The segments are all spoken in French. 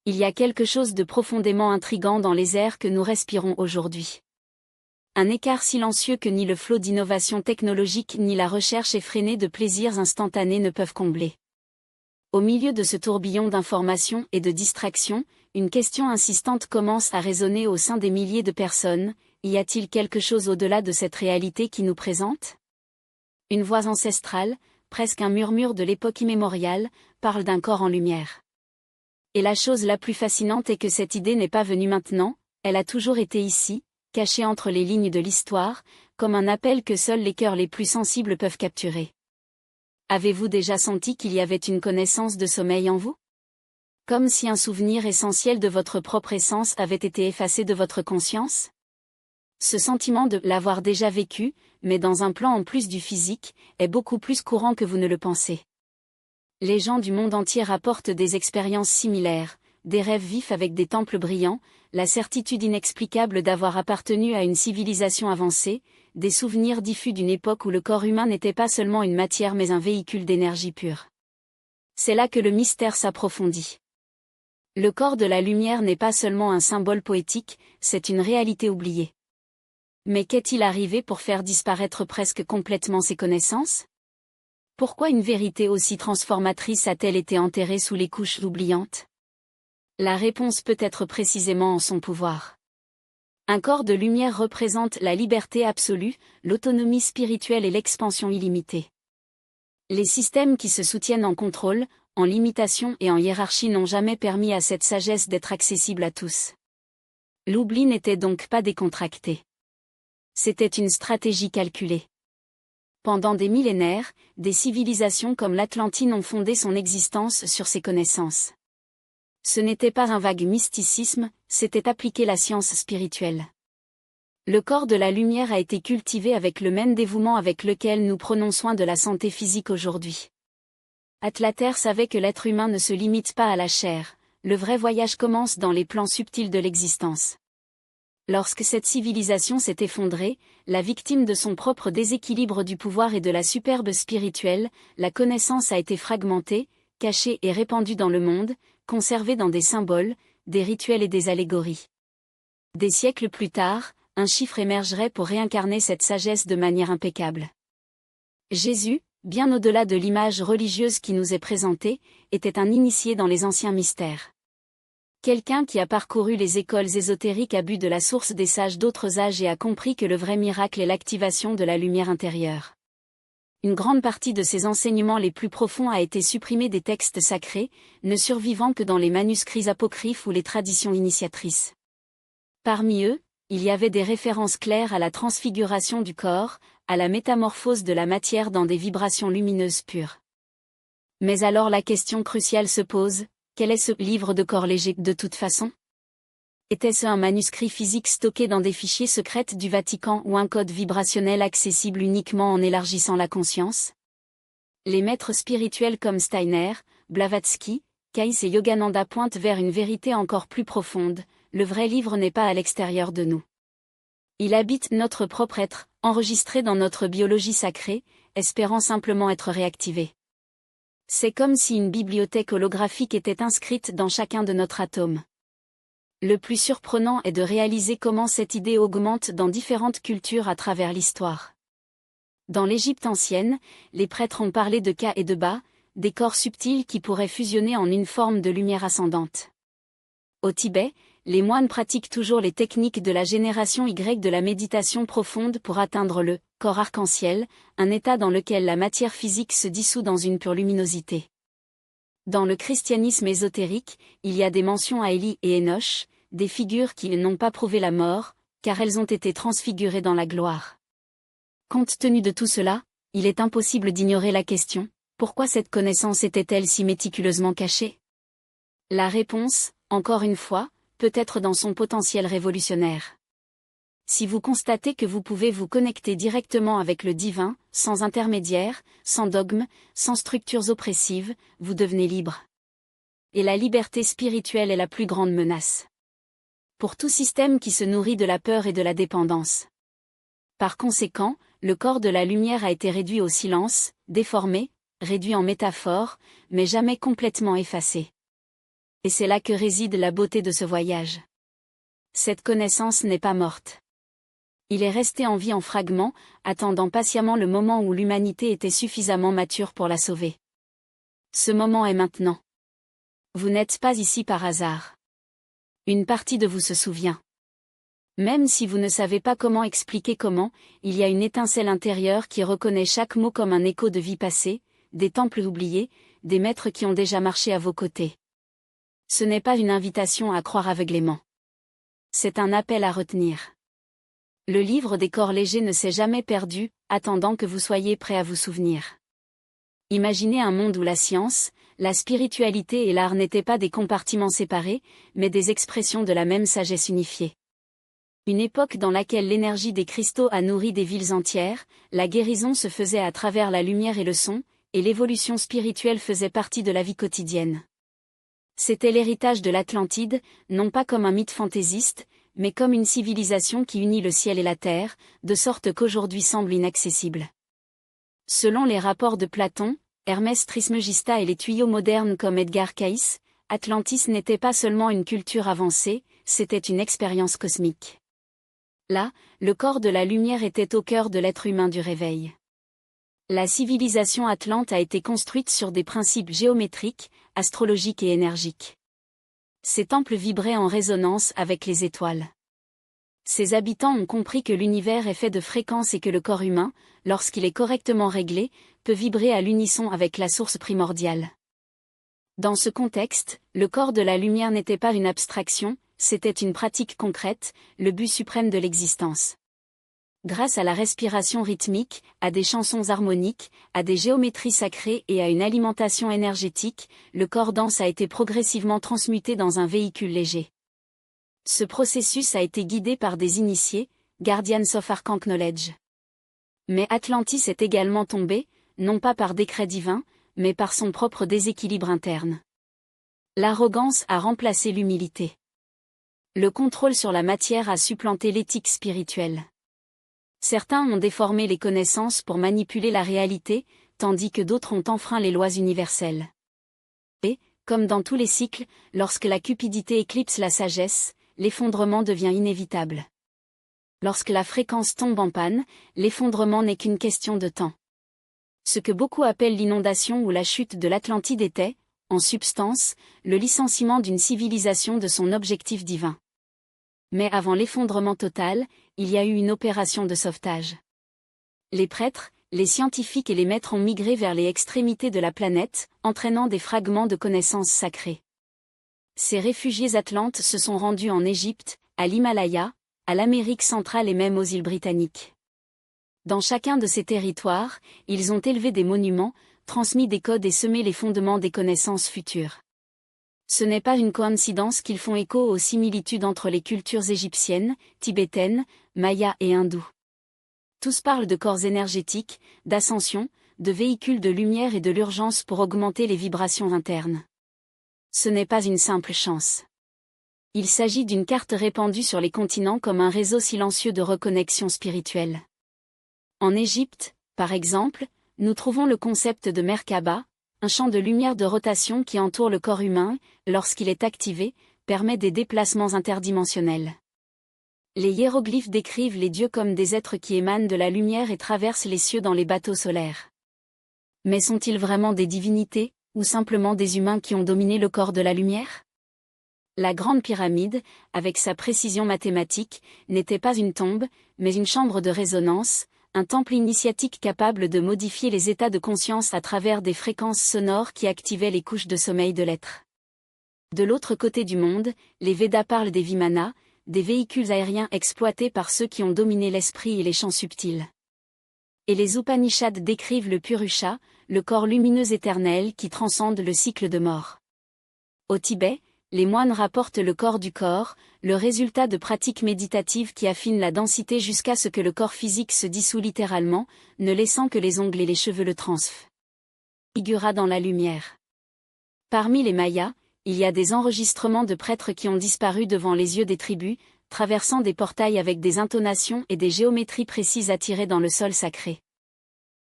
Il y a quelque chose de profondément intrigant dans les airs que nous respirons aujourd'hui. Un écart silencieux que ni le flot d'innovation technologique ni la recherche effrénée de plaisirs instantanés ne peuvent combler. Au milieu de ce tourbillon d'informations et de distractions, une question insistante commence à résonner au sein des milliers de personnes: y a-t-il quelque chose au-delà de cette réalité qui nous présente? Une voix ancestrale, presque un murmure de l'époque immémoriale, parle d'un corps en lumière. Et la chose la plus fascinante est que cette idée n'est pas venue maintenant, elle a toujours été ici, cachée entre les lignes de l'histoire, comme un appel que seuls les cœurs les plus sensibles peuvent capturer. Avez-vous déjà senti qu'il y avait une connaissance de sommeil en vous? Comme si un souvenir essentiel de votre propre essence avait été effacé de votre conscience? Ce sentiment de l'avoir déjà vécu, mais dans un plan en plus du physique, est beaucoup plus courant que vous ne le pensez. Les gens du monde entier rapportent des expériences similaires, des rêves vifs avec des temples brillants, la certitude inexplicable d'avoir appartenu à une civilisation avancée, des souvenirs diffus d'une époque où le corps humain n'était pas seulement une matière mais un véhicule d'énergie pure. C'est là que le mystère s'approfondit. Le corps de la lumière n'est pas seulement un symbole poétique, c'est une réalité oubliée. Mais qu'est-il arrivé pour faire disparaître presque complètement ces connaissances? Pourquoi une vérité aussi transformatrice a-t-elle été enterrée sous les couches oubliantes? La réponse peut être précisément en son pouvoir. Un corps de lumière représente la liberté absolue, l'autonomie spirituelle et l'expansion illimitée. Les systèmes qui se soutiennent en contrôle, en limitation et en hiérarchie n'ont jamais permis à cette sagesse d'être accessible à tous. L'oubli n'était donc pas décontracté. C'était une stratégie calculée. Pendant des millénaires, des civilisations comme l'Atlantide ont fondé son existence sur ces connaissances. Ce n'était pas un vague mysticisme, c'était appliquer la science spirituelle. Le corps de la lumière a été cultivé avec le même dévouement avec lequel nous prenons soin de la santé physique aujourd'hui. Atlater savait que l'être humain ne se limite pas à la chair, le vrai voyage commence dans les plans subtils de l'existence. Lorsque cette civilisation s'est effondrée, la victime de son propre déséquilibre du pouvoir et de la superbe spirituelle, la connaissance a été fragmentée, cachée et répandue dans le monde, conservée dans des symboles, des rituels et des allégories. Des siècles plus tard, un chiffre émergerait pour réincarner cette sagesse de manière impeccable. Jésus, bien au-delà de l'image religieuse qui nous est présentée, était un initié dans les anciens mystères. Quelqu'un qui a parcouru les écoles ésotériques a bu de la source des sages d'autres âges et a compris que le vrai miracle est l'activation de la lumière intérieure. Une grande partie de ses enseignements les plus profonds a été supprimée des textes sacrés, ne survivant que dans les manuscrits apocryphes ou les traditions initiatrices. Parmi eux, il y avait des références claires à la transfiguration du corps, à la métamorphose de la matière dans des vibrations lumineuses pures. Mais alors la question cruciale se pose: quel est ce livre de corps léger de toute façon? Était-ce un manuscrit physique stocké dans des fichiers secrets du Vatican ou un code vibrationnel accessible uniquement en élargissant la conscience? Les maîtres spirituels comme Steiner, Blavatsky, Kais et Yogananda pointent vers une vérité encore plus profonde: le vrai livre n'est pas à l'extérieur de nous. Il habite notre propre être, enregistré dans notre biologie sacrée, espérant simplement être réactivé. C'est comme si une bibliothèque holographique était inscrite dans chacun de notre atome. Le plus surprenant est de réaliser comment cette idée augmente dans différentes cultures à travers l'histoire. Dans l'Égypte ancienne, les prêtres ont parlé de Ka et de Ba, des corps subtils qui pourraient fusionner en une forme de lumière ascendante. Au Tibet, les moines pratiquent toujours les techniques de la génération Y de la méditation profonde pour atteindre le corps arc-en-ciel, un état dans lequel la matière physique se dissout dans une pure luminosité. Dans le christianisme ésotérique, il y a des mentions à Élie et Enoch, des figures qui n'ont pas prouvé la mort, car elles ont été transfigurées dans la gloire. Compte tenu de tout cela, il est impossible d'ignorer la question: pourquoi cette connaissance était-elle si méticuleusement cachée? La réponse, encore une fois, peut être dans son potentiel révolutionnaire. Si vous constatez que vous pouvez vous connecter directement avec le divin, sans intermédiaire, sans dogme, sans structures oppressives, vous devenez libre. Et la liberté spirituelle est la plus grande menace. Pour tout système qui se nourrit de la peur et de la dépendance. Par conséquent, le corps de la lumière a été réduit au silence, déformé, réduit en métaphore, mais jamais complètement effacé. Et c'est là que réside la beauté de ce voyage. Cette connaissance n'est pas morte. Il est resté en vie en fragments, attendant patiemment le moment où l'humanité était suffisamment mature pour la sauver. Ce moment est maintenant. Vous n'êtes pas ici par hasard. Une partie de vous se souvient. Même si vous ne savez pas comment expliquer comment, il y a une étincelle intérieure qui reconnaît chaque mot comme un écho de vie passée, des temples oubliés, des maîtres qui ont déjà marché à vos côtés. Ce n'est pas une invitation à croire aveuglément. C'est un appel à retenir. Le livre des corps légers ne s'est jamais perdu, attendant que vous soyez prêt à vous souvenir. Imaginez un monde où la science, la spiritualité et l'art n'étaient pas des compartiments séparés, mais des expressions de la même sagesse unifiée. Une époque dans laquelle l'énergie des cristaux a nourri des villes entières, la guérison se faisait à travers la lumière et le son, et l'évolution spirituelle faisait partie de la vie quotidienne. C'était l'héritage de l'Atlantide, non pas comme un mythe fantaisiste, mais comme une civilisation qui unit le ciel et la terre, de sorte qu'aujourd'hui semble inaccessible. Selon les rapports de Platon, Hermès Trismégista et les tuyaux modernes comme Edgar Cayce, Atlantis n'était pas seulement une culture avancée, c'était une expérience cosmique. Là, le corps de la lumière était au cœur de l'être humain du réveil. La civilisation atlante a été construite sur des principes géométriques, astrologiques et énergiques. Ces temples vibraient en résonance avec les étoiles. Ses habitants ont compris que l'univers est fait de fréquences et que le corps humain, lorsqu'il est correctement réglé, peut vibrer à l'unisson avec la source primordiale. Dans ce contexte, le corps de la lumière n'était pas une abstraction, c'était une pratique concrète, le but suprême de l'existence. Grâce à la respiration rythmique, à des chansons harmoniques, à des géométries sacrées et à une alimentation énergétique, le corps dense a été progressivement transmuté dans un véhicule léger. Ce processus a été guidé par des initiés, Guardians of Arcane Knowledge. Mais Atlantis est également tombé, non pas par décret divin, mais par son propre déséquilibre interne. L'arrogance a remplacé l'humilité. Le contrôle sur la matière a supplanté l'éthique spirituelle. Certains ont déformé les connaissances pour manipuler la réalité, tandis que d'autres ont enfreint les lois universelles. Et, comme dans tous les cycles, lorsque la cupidité éclipse la sagesse, l'effondrement devient inévitable. Lorsque la fréquence tombe en panne, l'effondrement n'est qu'une question de temps. Ce que beaucoup appellent l'inondation ou la chute de l'Atlantide était, en substance, le licenciement d'une civilisation de son objectif divin. Mais avant l'effondrement total, il y a eu une opération de sauvetage. Les prêtres, les scientifiques et les maîtres ont migré vers les extrémités de la planète, entraînant des fragments de connaissances sacrées. Ces réfugiés atlantes se sont rendus en Égypte, à l'Himalaya, à l'Amérique centrale et même aux îles britanniques. Dans chacun de ces territoires, ils ont élevé des monuments, transmis des codes et semé les fondements des connaissances futures. Ce n'est pas une coïncidence qu'ils font écho aux similitudes entre les cultures égyptiennes, tibétaines, mayas et hindoues. Tous parlent de corps énergétiques, d'ascension, de véhicules de lumière et de l'urgence pour augmenter les vibrations internes. Ce n'est pas une simple chance. Il s'agit d'une carte répandue sur les continents comme un réseau silencieux de reconnexion spirituelle. En Égypte, par exemple, nous trouvons le concept de Merkaba, un champ de lumière de rotation qui entoure le corps humain, lorsqu'il est activé, permet des déplacements interdimensionnels. Les hiéroglyphes décrivent les dieux comme des êtres qui émanent de la lumière et traversent les cieux dans les bateaux solaires. Mais sont-ils vraiment des divinités, ou simplement des humains qui ont dominé le corps de la lumière ? La Grande Pyramide, avec sa précision mathématique, n'était pas une tombe, mais une chambre de résonance, un temple initiatique capable de modifier les états de conscience à travers des fréquences sonores qui activaient les couches de sommeil de l'être. De l'autre côté du monde, les Védas parlent des Vimanas, des véhicules aériens exploités par ceux qui ont dominé l'esprit et les champs subtils. Et les Upanishads décrivent le Purusha, le corps lumineux éternel qui transcende le cycle de mort. Au Tibet, les moines rapportent le corps du corps, le résultat de pratiques méditatives qui affinent la densité jusqu'à ce que le corps physique se dissout littéralement, ne laissant que les ongles et les cheveux le transfigurent dans la lumière. Parmi les Mayas, il y a des enregistrements de prêtres qui ont disparu devant les yeux des tribus, traversant des portails avec des intonations et des géométries précises attirées dans le sol sacré.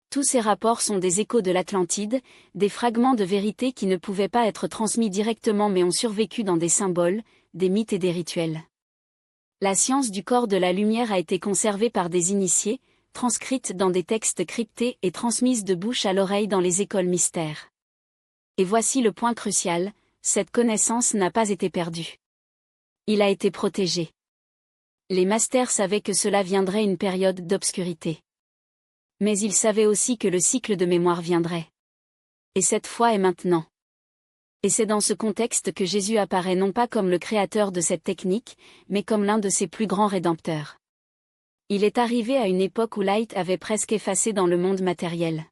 Tous ces rapports sont des échos de l'Atlantide, des fragments de vérité qui ne pouvaient pas être transmis directement mais ont survécu dans des symboles, des mythes et des rituels. La science du corps de la lumière a été conservée par des initiés, transcrite dans des textes cryptés et transmise de bouche à l'oreille dans les écoles mystères. Et voici le point crucial, cette connaissance n'a pas été perdue. Il a été protégé. Les masters savaient que cela viendrait une période d'obscurité. Mais ils savaient aussi que le cycle de mémoire viendrait. Et cette fois est maintenant. Et c'est dans ce contexte que Jésus apparaît non pas comme le créateur de cette technique, mais comme l'un de ses plus grands rédempteurs. Il est arrivé à une époque où Light avait presque effacé dans le monde matériel.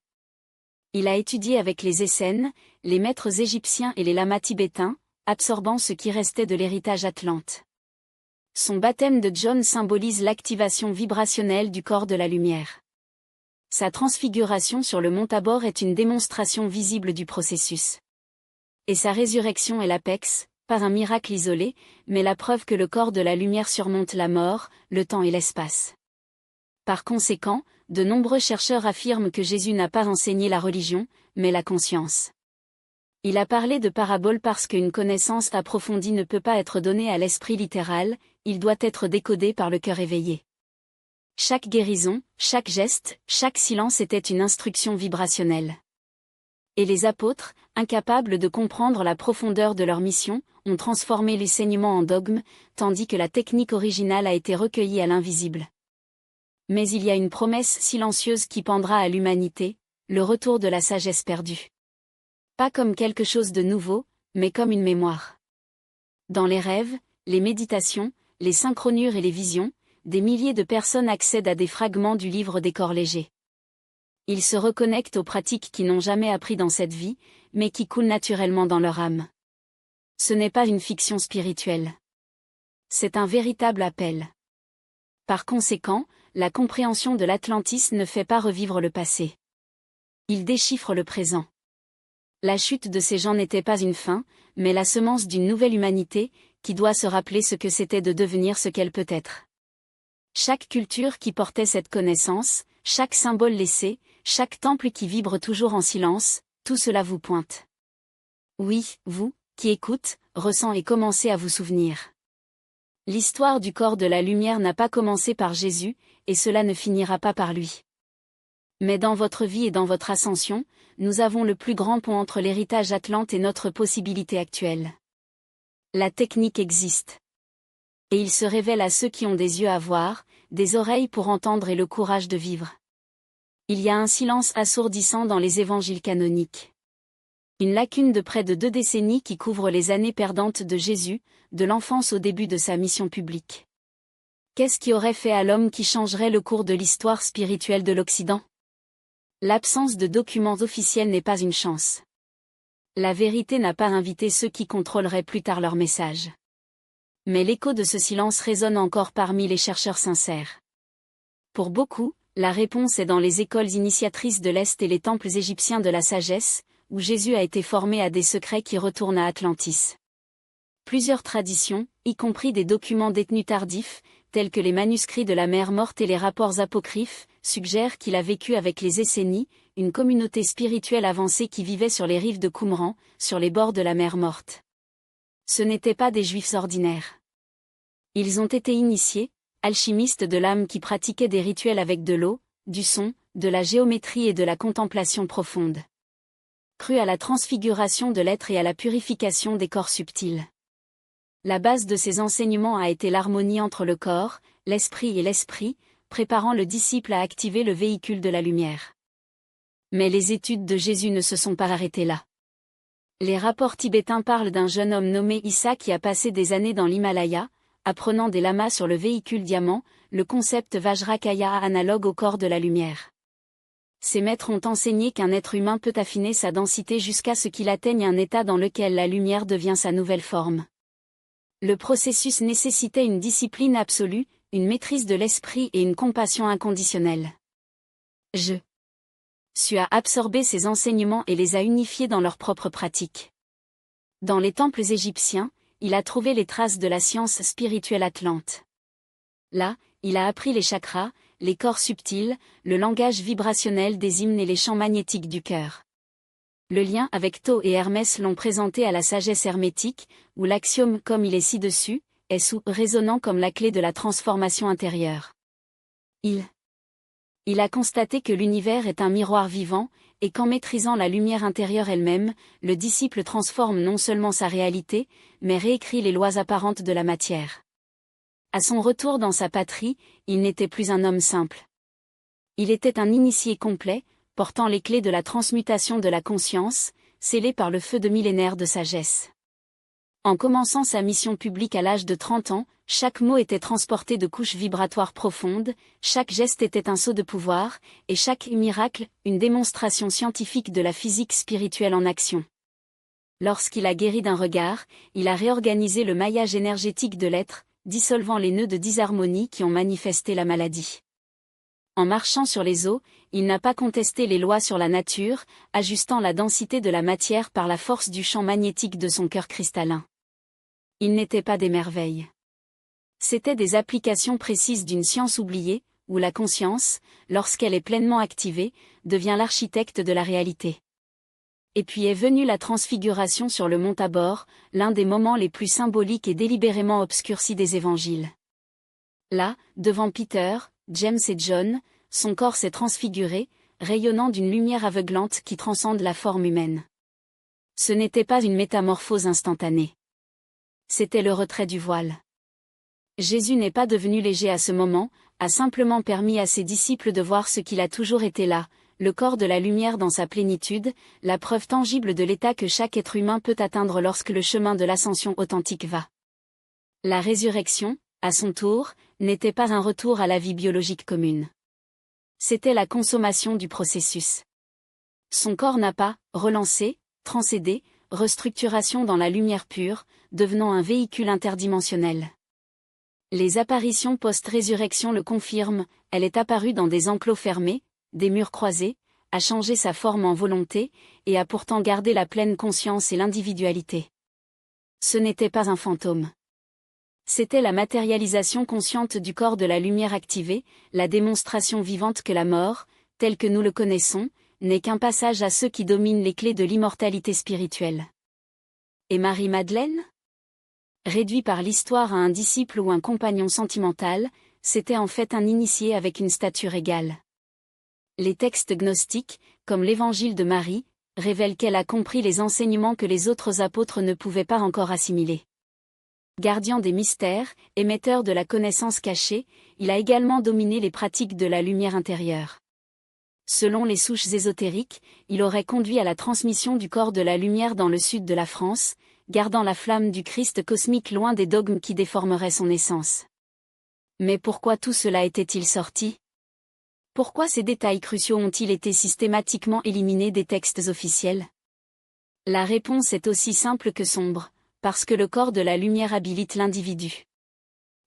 Il a étudié avec les Essènes, les maîtres égyptiens et les lamas tibétains, absorbant ce qui restait de l'héritage atlante. Son baptême de John symbolise l'activation vibrationnelle du corps de la lumière. Sa transfiguration sur le mont Tabor est une démonstration visible du processus. Et sa résurrection est l'apex, pas un miracle isolé, mais la preuve que le corps de la lumière surmonte la mort, le temps et l'espace. Par conséquent, de nombreux chercheurs affirment que Jésus n'a pas enseigné la religion, mais la conscience. Il a parlé de paraboles parce qu'une connaissance approfondie ne peut pas être donnée à l'esprit littéral, il doit être décodé par le cœur éveillé. Chaque guérison, chaque geste, chaque silence était une instruction vibrationnelle. Et les apôtres, incapables de comprendre la profondeur de leur mission, ont transformé l'enseignement en dogme, tandis que la technique originale a été recueillie à l'invisible. Mais il y a une promesse silencieuse qui pendra à l'humanité, le retour de la sagesse perdue. Pas comme quelque chose de nouveau, mais comme une mémoire. Dans les rêves, les méditations, les synchronures et les visions, des milliers de personnes accèdent à des fragments du livre des corps légers. Ils se reconnectent aux pratiques qui n'ont jamais appris dans cette vie, mais qui coulent naturellement dans leur âme. Ce n'est pas une fiction spirituelle. C'est un véritable appel. Par conséquent, la compréhension de l'Atlantis ne fait pas revivre le passé. Il déchiffre le présent. La chute de ces gens n'était pas une fin, mais la semence d'une nouvelle humanité, qui doit se rappeler ce que c'était de devenir ce qu'elle peut être. Chaque culture qui portait cette connaissance, chaque symbole laissé, chaque temple qui vibre toujours en silence, tout cela vous pointe. Oui, vous, qui écoute, ressent et commencez à vous souvenir. L'histoire du corps de la lumière n'a pas commencé par Jésus, et cela ne finira pas par lui. Mais dans votre vie et dans votre ascension, nous avons le plus grand pont entre l'héritage atlante et notre possibilité actuelle. La technique existe. Et il se révèle à ceux qui ont des yeux à voir, des oreilles pour entendre et le courage de vivre. Il y a un silence assourdissant dans les évangiles canoniques. Une lacune de près de 2 décennies qui couvre les années perdantes de Jésus, de l'enfance au début de sa mission publique. Qu'est-ce qui aurait fait à l'homme qui changerait le cours de l'histoire spirituelle de l'Occident ? L'absence de documents officiels n'est pas une chance. La vérité n'a pas invité ceux qui contrôleraient plus tard leur message. Mais l'écho de ce silence résonne encore parmi les chercheurs sincères. Pour beaucoup, la réponse est dans les écoles initiatrices de l'Est et les temples égyptiens de la sagesse, où Jésus a été formé à des secrets qui retournent à Atlantis. Plusieurs traditions, y compris des documents détenus tardifs, tels que les manuscrits de la mer morte et les rapports apocryphes, suggèrent qu'il a vécu avec les Essénies, une communauté spirituelle avancée qui vivait sur les rives de Qumran, sur les bords de la mer morte. Ce n'étaient pas des juifs ordinaires. Ils ont été initiés, alchimistes de l'âme qui pratiquaient des rituels avec de l'eau, du son, de la géométrie et de la contemplation profonde. Crus à la transfiguration de l'être et à la purification des corps subtils. La base de ces enseignements a été l'harmonie entre le corps, l'esprit et l'esprit, préparant le disciple à activer le véhicule de la lumière. Mais les études de Jésus ne se sont pas arrêtées là. Les rapports tibétains parlent d'un jeune homme nommé Issa qui a passé des années dans l'Himalaya, apprenant des lamas sur le véhicule diamant, le concept Vajrakaya analogue au corps de la lumière. Ces maîtres ont enseigné qu'un être humain peut affiner sa densité jusqu'à ce qu'il atteigne un état dans lequel la lumière devient sa nouvelle forme. Le processus nécessitait une discipline absolue, une maîtrise de l'esprit et une compassion inconditionnelle. Je suis à absorber ces enseignements et les a unifiés dans leur propre pratique. Dans les temples égyptiens, il a trouvé les traces de la science spirituelle atlante. Là, il a appris les chakras, les corps subtils, le langage vibrationnel des hymnes et les champs magnétiques du cœur. Le lien avec Tho et Hermès l'ont présenté à la sagesse hermétique, où l'axiome comme il est ci-dessus, est sous résonnant comme la clé de la transformation intérieure. Il a constaté que l'univers est un miroir vivant, et qu'en maîtrisant la lumière intérieure elle-même, le disciple transforme non seulement sa réalité, mais réécrit les lois apparentes de la matière. À son retour dans sa patrie, il n'était plus un homme simple. Il était un initié complet, portant les clés de la transmutation de la conscience, scellé par le feu de millénaires de sagesse. En commençant sa mission publique à l'âge de 30 ans, chaque mot était transporté de couches vibratoires profondes, chaque geste était un saut de pouvoir, et chaque miracle, une démonstration scientifique de la physique spirituelle en action. Lorsqu'il a guéri d'un regard, il a réorganisé le maillage énergétique de l'être, dissolvant les nœuds de disharmonie qui ont manifesté la maladie. En marchant sur les eaux, il n'a pas contesté les lois sur la nature, ajustant la densité de la matière par la force du champ magnétique de son cœur cristallin. Il n'était pas des merveilles. C'étaient des applications précises d'une science oubliée, où la conscience, lorsqu'elle est pleinement activée, devient l'architecte de la réalité. Et puis est venue la transfiguration sur le mont Tabor, l'un des moments les plus symboliques et délibérément obscurcis des évangiles. Là, devant Peter, James et John, son corps s'est transfiguré, rayonnant d'une lumière aveuglante qui transcende la forme humaine. Ce n'était pas une métamorphose instantanée. C'était le retrait du voile. Jésus n'est pas devenu léger à ce moment, a simplement permis à ses disciples de voir ce qu'il a toujours été là, le corps de la lumière dans sa plénitude, la preuve tangible de l'état que chaque être humain peut atteindre lorsque le chemin de l'ascension authentique va. La résurrection, à son tour, n'était pas un retour à la vie biologique commune. C'était la consommation du processus. Son corps n'a pas relancé, transcédé, restructuration dans la lumière pure, devenant un véhicule interdimensionnel. Les apparitions post-résurrection le confirment, elle est apparue dans des enclos fermés, des murs croisés, a changé sa forme en volonté, et a pourtant gardé la pleine conscience et l'individualité. Ce n'était pas un fantôme. C'était la matérialisation consciente du corps de la lumière activée, la démonstration vivante que la mort, telle que nous le connaissons, n'est qu'un passage à ceux qui dominent les clés de l'immortalité spirituelle. Et Marie-Madeleine ? Réduit par l'histoire à un disciple ou un compagnon sentimental, c'était en fait un initié avec une stature égale. Les textes gnostiques, comme l'Évangile de Marie, révèlent qu'elle a compris les enseignements que les autres apôtres ne pouvaient pas encore assimiler. Gardien des mystères, émetteur de la connaissance cachée, il a également dominé les pratiques de la lumière intérieure. Selon les souches ésotériques, il aurait conduit à la transmission du corps de la lumière dans le sud de la France, gardant la flamme du Christ cosmique loin des dogmes qui déformeraient son essence. Mais pourquoi tout cela était-il sorti ? Pourquoi ces détails cruciaux ont-ils été systématiquement éliminés des textes officiels ? La réponse est aussi simple que sombre, parce que le corps de la lumière habilite l'individu.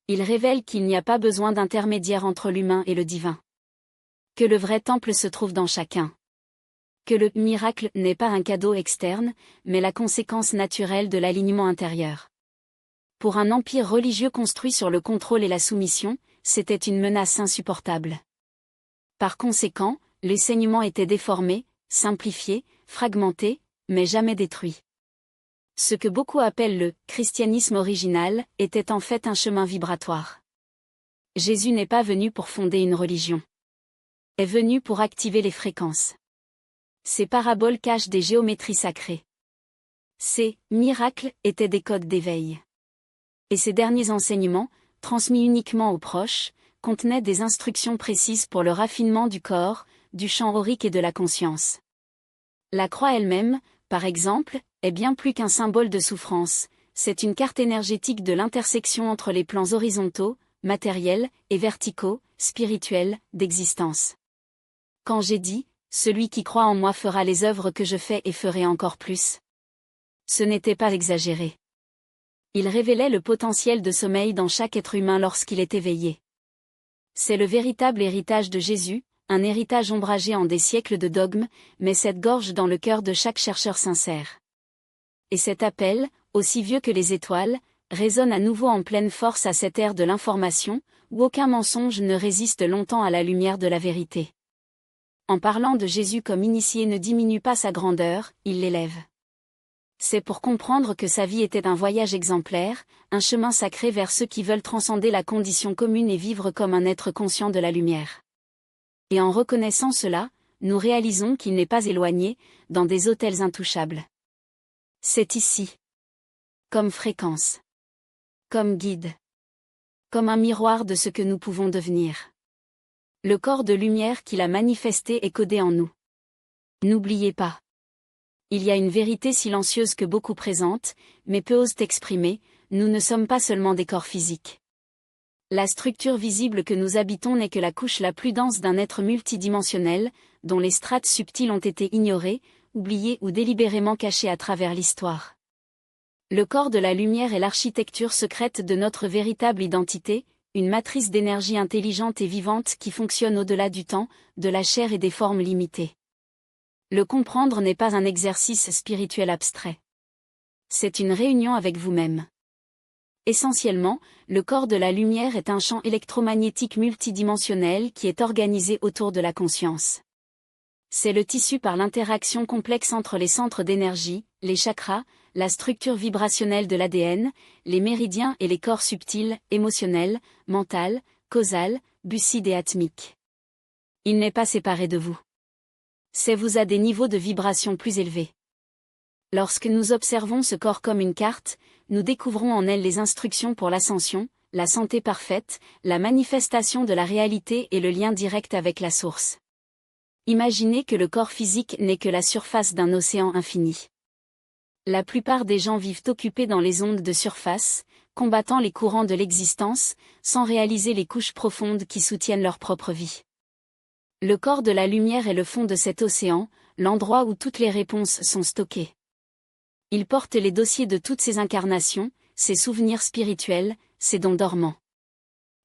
Il révèle qu'il n'y a pas besoin d'intermédiaire entre l'humain et le divin. Que le vrai temple se trouve dans chacun. Que le miracle n'est pas un cadeau externe, mais la conséquence naturelle de l'alignement intérieur. Pour un empire religieux construit sur le contrôle et la soumission, c'était une menace insupportable. Par conséquent, l'enseignement était déformé, simplifié, fragmenté, mais jamais détruit. Ce que beaucoup appellent le christianisme original était en fait un chemin vibratoire. Jésus n'est pas venu pour fonder une religion. Il est venu pour activer les fréquences. Ces paraboles cachent des géométries sacrées. Ces miracles étaient des codes d'éveil. Et ces derniers enseignements, transmis uniquement aux proches, contenaient des instructions précises pour le raffinement du corps, du champ aurique et de la conscience. La croix elle-même, par exemple, est bien plus qu'un symbole de souffrance, c'est une carte énergétique de l'intersection entre les plans horizontaux, matériels, et verticaux, spirituels, d'existence. Quand j'ai dit, celui qui croit en moi fera les œuvres que je fais et ferai encore plus. Ce n'était pas exagéré. Il révélait le potentiel de sommeil dans chaque être humain lorsqu'il est éveillé. C'est le véritable héritage de Jésus, un héritage ombragé en des siècles de dogmes, mais cette gorge dans le cœur de chaque chercheur sincère. Et cet appel, aussi vieux que les étoiles, résonne à nouveau en pleine force à cette ère de l'information, où aucun mensonge ne résiste longtemps à la lumière de la vérité. En parlant de Jésus comme initié ne diminue pas sa grandeur, il l'élève. C'est pour comprendre que sa vie était un voyage exemplaire, un chemin sacré vers ceux qui veulent transcender la condition commune et vivre comme un être conscient de la lumière. Et en reconnaissant cela, nous réalisons qu'il n'est pas éloigné, dans des autels intouchables. C'est ici. Comme fréquence. Comme guide. Comme un miroir de ce que nous pouvons devenir. Le corps de lumière qu'il a manifesté est codé en nous. N'oubliez pas. Il y a une vérité silencieuse que beaucoup présentent, mais peu osent exprimer, nous ne sommes pas seulement des corps physiques. La structure visible que nous habitons n'est que la couche la plus dense d'un être multidimensionnel, dont les strates subtiles ont été ignorées, oubliées ou délibérément cachées à travers l'histoire. Le corps de la lumière est l'architecture secrète de notre véritable identité, une matrice d'énergie intelligente et vivante qui fonctionne au-delà du temps, de la chair et des formes limitées. Le comprendre n'est pas un exercice spirituel abstrait. C'est une réunion avec vous-même. Essentiellement, le corps de la lumière est un champ électromagnétique multidimensionnel qui est organisé autour de la conscience. C'est le tissu par l'interaction complexe entre les centres d'énergie, les chakras, la structure vibrationnelle de l'ADN, les méridiens et les corps subtils, émotionnels, mental, causal, lucide et atmique. Il n'est pas séparé de vous. C'est vous à des niveaux de vibration plus élevés. Lorsque nous observons ce corps comme une carte, nous découvrons en elle les instructions pour l'ascension, la santé parfaite, la manifestation de la réalité et le lien direct avec la source. Imaginez que le corps physique n'est que la surface d'un océan infini. La plupart des gens vivent occupés dans les ondes de surface, combattant les courants de l'existence, sans réaliser les couches profondes qui soutiennent leur propre vie. Le corps de la lumière est le fond de cet océan, l'endroit où toutes les réponses sont stockées. Il porte les dossiers de toutes ses incarnations, ses souvenirs spirituels, ses dons dormants.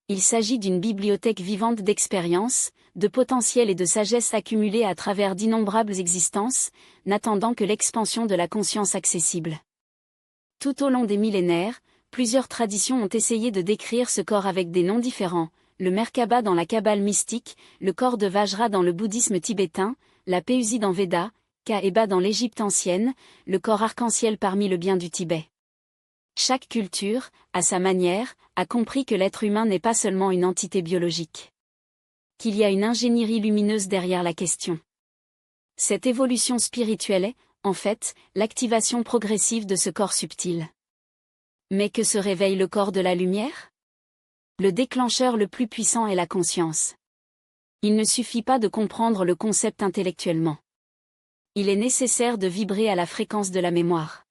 Il s'agit d'une bibliothèque vivante d'expériences, de potentiel et de sagesse accumulée à travers d'innombrables existences, n'attendant que l'expansion de la conscience accessible. Tout au long des millénaires, plusieurs traditions ont essayé de décrire ce corps avec des noms différents. Le Merkaba dans la Kabbale mystique, le corps de Vajra dans le bouddhisme tibétain, la Péusie dans Veda, Kaeba dans l'Égypte ancienne, le corps arc-en-ciel parmi le bien du Tibet. Chaque culture, à sa manière, a compris que l'être humain n'est pas seulement une entité biologique. Qu'il y a une ingénierie lumineuse derrière la question. Cette évolution spirituelle est, en fait, l'activation progressive de ce corps subtil. Mais que se réveille le corps de la lumière ? Le déclencheur le plus puissant est la conscience. Il ne suffit pas de comprendre le concept intellectuellement. Il est nécessaire de vibrer à la fréquence de la mémoire.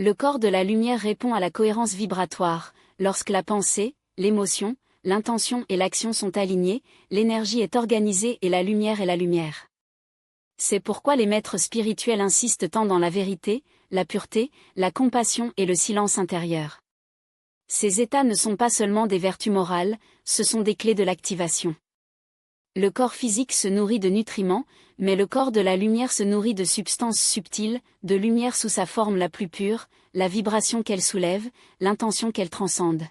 Le corps de la lumière répond à la cohérence vibratoire. Lorsque la pensée, l'émotion, l'intention et l'action sont alignées, l'énergie est organisée et la lumière est la lumière. C'est pourquoi les maîtres spirituels insistent tant dans la vérité, la pureté, la compassion et le silence intérieur. Ces états ne sont pas seulement des vertus morales, ce sont des clés de l'activation. Le corps physique se nourrit de nutriments, mais le corps de la lumière se nourrit de substances subtiles, de lumière sous sa forme la plus pure, la vibration qu'elle soulève, l'intention qu'elle transcende.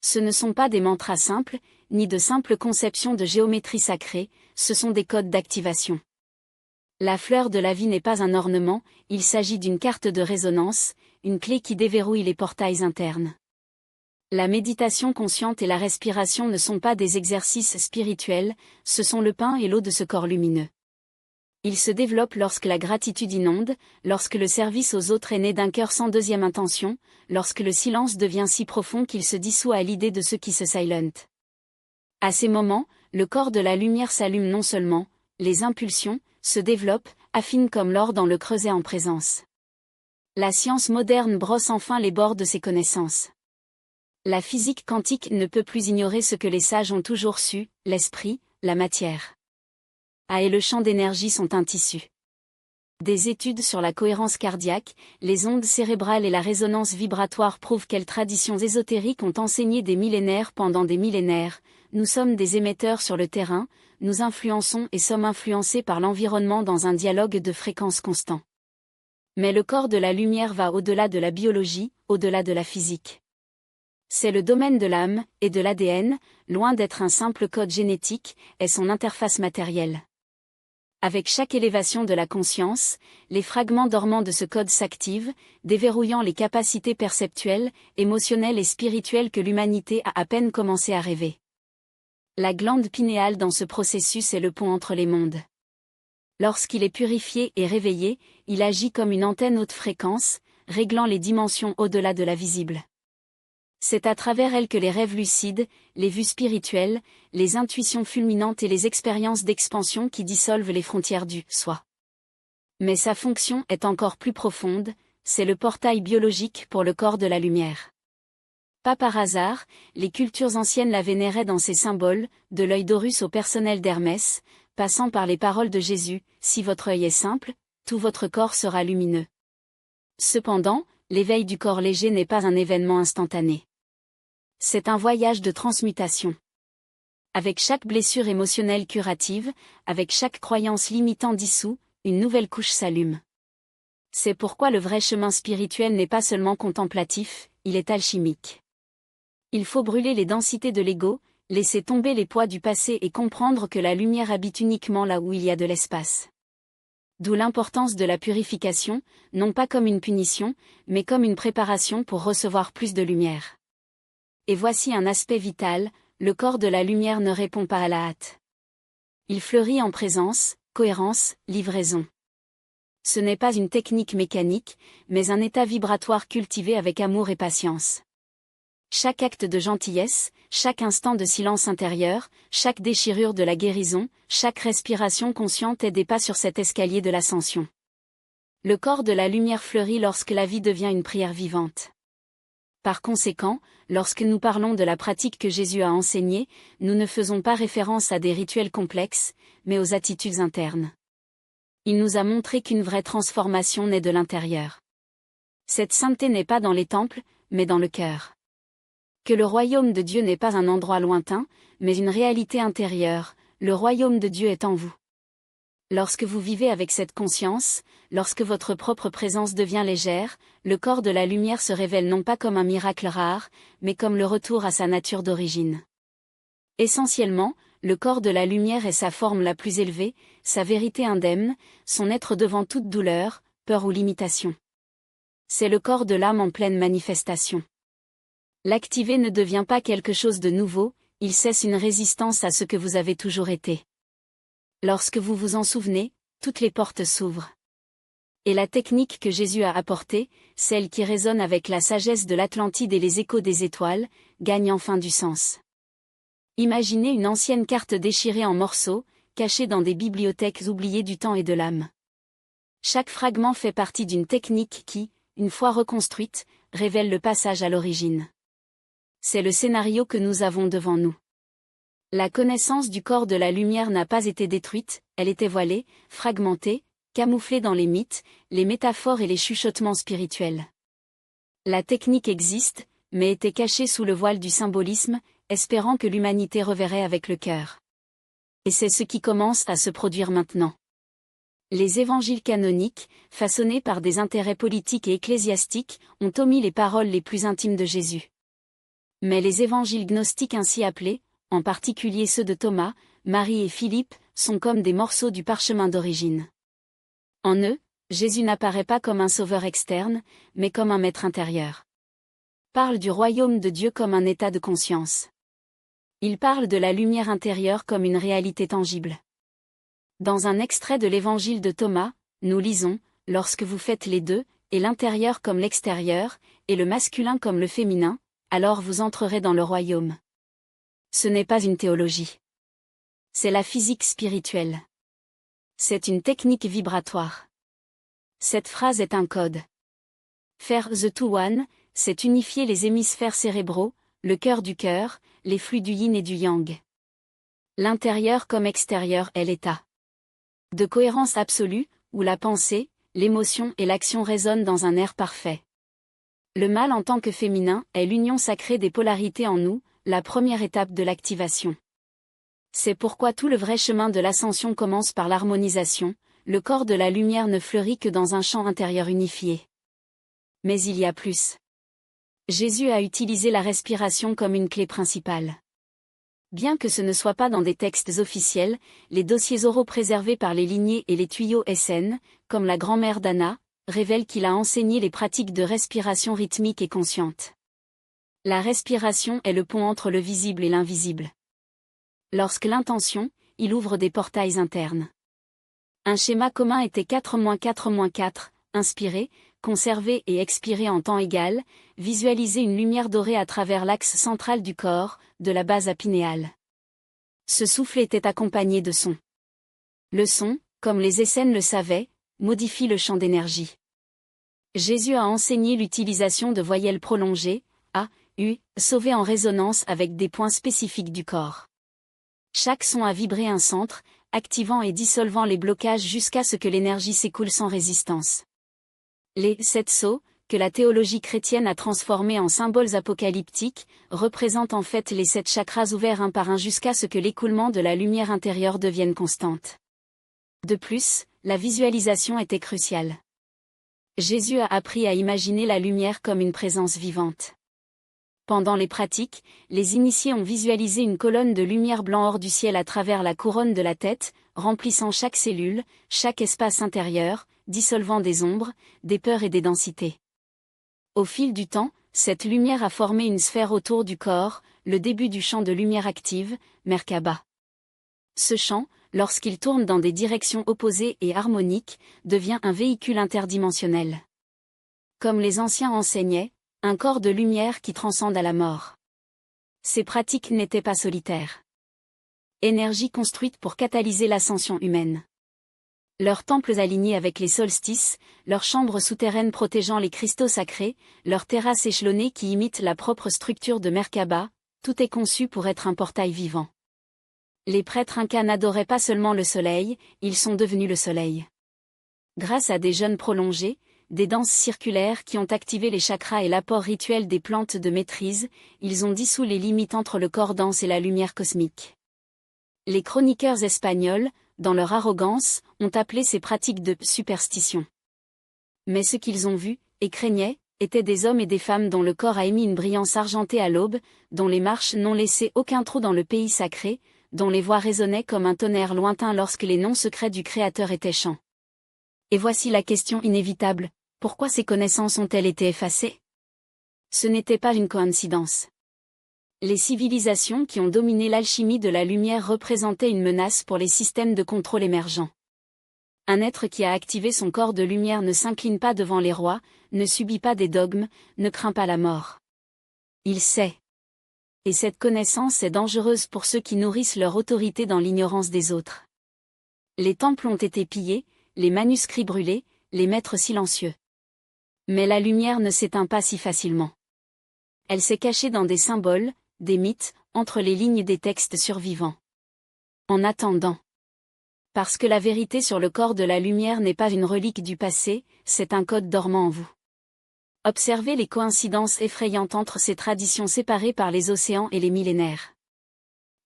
Ce ne sont pas des mantras simples, ni de simples conceptions de géométrie sacrée, ce sont des codes d'activation. La fleur de la vie n'est pas un ornement, il s'agit d'une carte de résonance, une clé qui déverrouille les portails internes. La méditation consciente et la respiration ne sont pas des exercices spirituels, ce sont le pain et l'eau de ce corps lumineux. Ils se développent lorsque la gratitude inonde, lorsque le service aux autres est né d'un cœur sans deuxième intention, lorsque le silence devient si profond qu'il se dissout à l'idée de ceux qui se silent. À ces moments, le corps de la lumière s'allume non seulement, les impulsions, se développent, affinent comme l'or dans le creuset en présence. La science moderne brosse enfin les bords de ses connaissances. La physique quantique ne peut plus ignorer ce que les sages ont toujours su, l'esprit, la matière. Et le champ d'énergie sont un tissu. Des études sur la cohérence cardiaque, les ondes cérébrales et la résonance vibratoire prouvent quelles traditions ésotériques ont enseigné des millénaires pendant des millénaires. Nous sommes des émetteurs sur le terrain, nous influençons et sommes influencés par l'environnement dans un dialogue de fréquence constant. Mais le corps de la lumière va au-delà de la biologie, au-delà de la physique. C'est le domaine de l'âme, et de l'ADN, loin d'être un simple code génétique, est son interface matérielle. Avec chaque élévation de la conscience, les fragments dormants de ce code s'activent, déverrouillant les capacités perceptuelles, émotionnelles et spirituelles que l'humanité a à peine commencé à rêver. La glande pinéale dans ce processus est le pont entre les mondes. Lorsqu'il est purifié et réveillé, il agit comme une antenne haute fréquence, réglant les dimensions au-delà de la visible. C'est à travers elle que les rêves lucides, les vues spirituelles, les intuitions fulminantes et les expériences d'expansion qui dissolvent les frontières du soi. Mais sa fonction est encore plus profonde, c'est le portail biologique pour le corps de la lumière. Pas par hasard, les cultures anciennes la vénéraient dans ses symboles, de l'œil d'Horus au personnel d'Hermès, passant par les paroles de Jésus, « Si votre œil est simple, tout votre corps sera lumineux ». Cependant, l'éveil du corps léger n'est pas un événement instantané. C'est un voyage de transmutation. Avec chaque blessure émotionnelle curative, avec chaque croyance limitant dissous, une nouvelle couche s'allume. C'est pourquoi le vrai chemin spirituel n'est pas seulement contemplatif, il est alchimique. Il faut brûler les densités de l'ego, laisser tomber les poids du passé et comprendre que la lumière habite uniquement là où il y a de l'espace. D'où l'importance de la purification, non pas comme une punition, mais comme une préparation pour recevoir plus de lumière. Et voici un aspect vital, le corps de la lumière ne répond pas à la hâte. Il fleurit en présence, cohérence, livraison. Ce n'est pas une technique mécanique, mais un état vibratoire cultivé avec amour et patience. Chaque acte de gentillesse, chaque instant de silence intérieur, chaque déchirure de la guérison, chaque respiration consciente est des pas sur cet escalier de l'ascension. Le corps de la lumière fleurit lorsque la vie devient une prière vivante. Par conséquent, lorsque nous parlons de la pratique que Jésus a enseignée, nous ne faisons pas référence à des rituels complexes, mais aux attitudes internes. Il nous a montré qu'une vraie transformation naît de l'intérieur. Cette sainteté n'est pas dans les temples, mais dans le cœur. Que le royaume de Dieu n'est pas un endroit lointain, mais une réalité intérieure, le royaume de Dieu est en vous. Lorsque vous vivez avec cette conscience, lorsque votre propre présence devient légère, le corps de la lumière se révèle non pas comme un miracle rare, mais comme le retour à sa nature d'origine. Essentiellement, le corps de la lumière est sa forme la plus élevée, sa vérité indemne, son être devant toute douleur, peur ou limitation. C'est le corps de l'âme en pleine manifestation. L'activer ne devient pas quelque chose de nouveau, il cesse une résistance à ce que vous avez toujours été. Lorsque vous vous en souvenez, toutes les portes s'ouvrent. Et la technique que Jésus a apportée, celle qui résonne avec la sagesse de l'Atlantide et les échos des étoiles, gagne enfin du sens. Imaginez une ancienne carte déchirée en morceaux, cachée dans des bibliothèques oubliées du temps et de l'âme. Chaque fragment fait partie d'une technique qui, une fois reconstruite, révèle le passage à l'origine. C'est le scénario que nous avons devant nous. La connaissance du corps de la lumière n'a pas été détruite, elle était voilée, fragmentée, camouflée dans les mythes, les métaphores et les chuchotements spirituels. La technique existe, mais était cachée sous le voile du symbolisme, espérant que l'humanité reverrait avec le cœur. Et c'est ce qui commence à se produire maintenant. Les évangiles canoniques, façonnés par des intérêts politiques et ecclésiastiques, ont omis les paroles les plus intimes de Jésus. Mais les évangiles gnostiques ainsi appelés, en particulier ceux de Thomas, Marie et Philippe, sont comme des morceaux du parchemin d'origine. En eux, Jésus n'apparaît pas comme un sauveur externe, mais comme un maître intérieur. Parle du royaume de Dieu comme un état de conscience. Il parle de la lumière intérieure comme une réalité tangible. Dans un extrait de l'évangile de Thomas, nous lisons, « Lorsque vous faites les deux, et l'intérieur comme l'extérieur, et le masculin comme le féminin, alors vous entrerez dans le royaume. » Ce n'est pas une théologie. C'est la physique spirituelle. C'est une technique vibratoire. Cette phrase est un code. Faire the two one, c'est unifier les hémisphères cérébraux, le cœur du cœur, les flux du yin et du yang. L'intérieur comme extérieur est l'état de cohérence absolue, où la pensée, l'émotion et l'action résonnent dans un air parfait. Le mâle en tant que féminin est l'union sacrée des polarités en nous, la première étape de l'activation. C'est pourquoi tout le vrai chemin de l'ascension commence par l'harmonisation, le corps de la lumière ne fleurit que dans un champ intérieur unifié. Mais il y a plus. Jésus a utilisé la respiration comme une clé principale. Bien que ce ne soit pas dans des textes officiels, les dossiers oraux préservés par les lignées et les tuyaux SN, comme la grand-mère d'Anna, révèlent qu'il a enseigné les pratiques de respiration rythmique et consciente. La respiration est le pont entre le visible et l'invisible. Lorsque l'intention, il ouvre des portails internes. Un schéma commun était 4-4-4, inspirer, conserver et expirer en temps égal, visualiser une lumière dorée à travers l'axe central du corps, de la base apinéale. Ce souffle était accompagné de son. Le son, comme les Essénes le savaient, modifie le champ d'énergie. Jésus a enseigné l'utilisation de voyelles prolongées, A, U, sauvées en résonance avec des points spécifiques du corps. Chaque son a vibré un centre, activant et dissolvant les blocages jusqu'à ce que l'énergie s'écoule sans résistance. Les 7 sceaux, que la théologie chrétienne a transformés en symboles apocalyptiques, représentent en fait les 7 chakras ouverts un par un jusqu'à ce que l'écoulement de la lumière intérieure devienne constante. De plus, la visualisation était cruciale. Jésus a appris à imaginer la lumière comme une présence vivante. Pendant les pratiques, les initiés ont visualisé une colonne de lumière blanc hors du ciel à travers la couronne de la tête, remplissant chaque cellule, chaque espace intérieur, dissolvant des ombres, des peurs et des densités. Au fil du temps, cette lumière a formé une sphère autour du corps, le début du champ de lumière active, Merkaba. Ce champ, lorsqu'il tourne dans des directions opposées et harmoniques, devient un véhicule interdimensionnel. Comme les anciens enseignaient, un corps de lumière qui transcende à la mort. Ces pratiques n'étaient pas solitaires. Énergie construite pour catalyser l'ascension humaine. Leurs temples alignés avec les solstices, leurs chambres souterraines protégeant les cristaux sacrés, leurs terrasses échelonnées qui imitent la propre structure de Merkaba, tout est conçu pour être un portail vivant. Les prêtres incas n'adoraient pas seulement le soleil, ils sont devenus le soleil. Grâce à des jeûnes prolongés, des danses circulaires qui ont activé les chakras et l'apport rituel des plantes de maîtrise, ils ont dissous les limites entre le corps dense et la lumière cosmique. Les chroniqueurs espagnols, dans leur arrogance, ont appelé ces pratiques de superstition. Mais ce qu'ils ont vu, et craignaient, étaient des hommes et des femmes dont le corps a émis une brillance argentée à l'aube, dont les marches n'ont laissé aucun trou dans le pays sacré, dont les voix résonnaient comme un tonnerre lointain lorsque les noms secrets du Créateur étaient chants. Et voici la question inévitable, pourquoi ces connaissances ont-elles été effacées? Ce n'était pas une coïncidence. Les civilisations qui ont dominé l'alchimie de la lumière représentaient une menace pour les systèmes de contrôle émergents. Un être qui a activé son corps de lumière ne s'incline pas devant les rois, ne subit pas des dogmes, ne craint pas la mort. Il sait. Et cette connaissance est dangereuse pour ceux qui nourrissent leur autorité dans l'ignorance des autres. Les temples ont été pillés, les manuscrits brûlés, les maîtres silencieux. Mais la lumière ne s'éteint pas si facilement. Elle s'est cachée dans des symboles, des mythes, entre les lignes des textes survivants. En attendant. Parce que la vérité sur le corps de la lumière n'est pas une relique du passé, c'est un code dormant en vous. Observez les coïncidences effrayantes entre ces traditions séparées par les océans et les millénaires.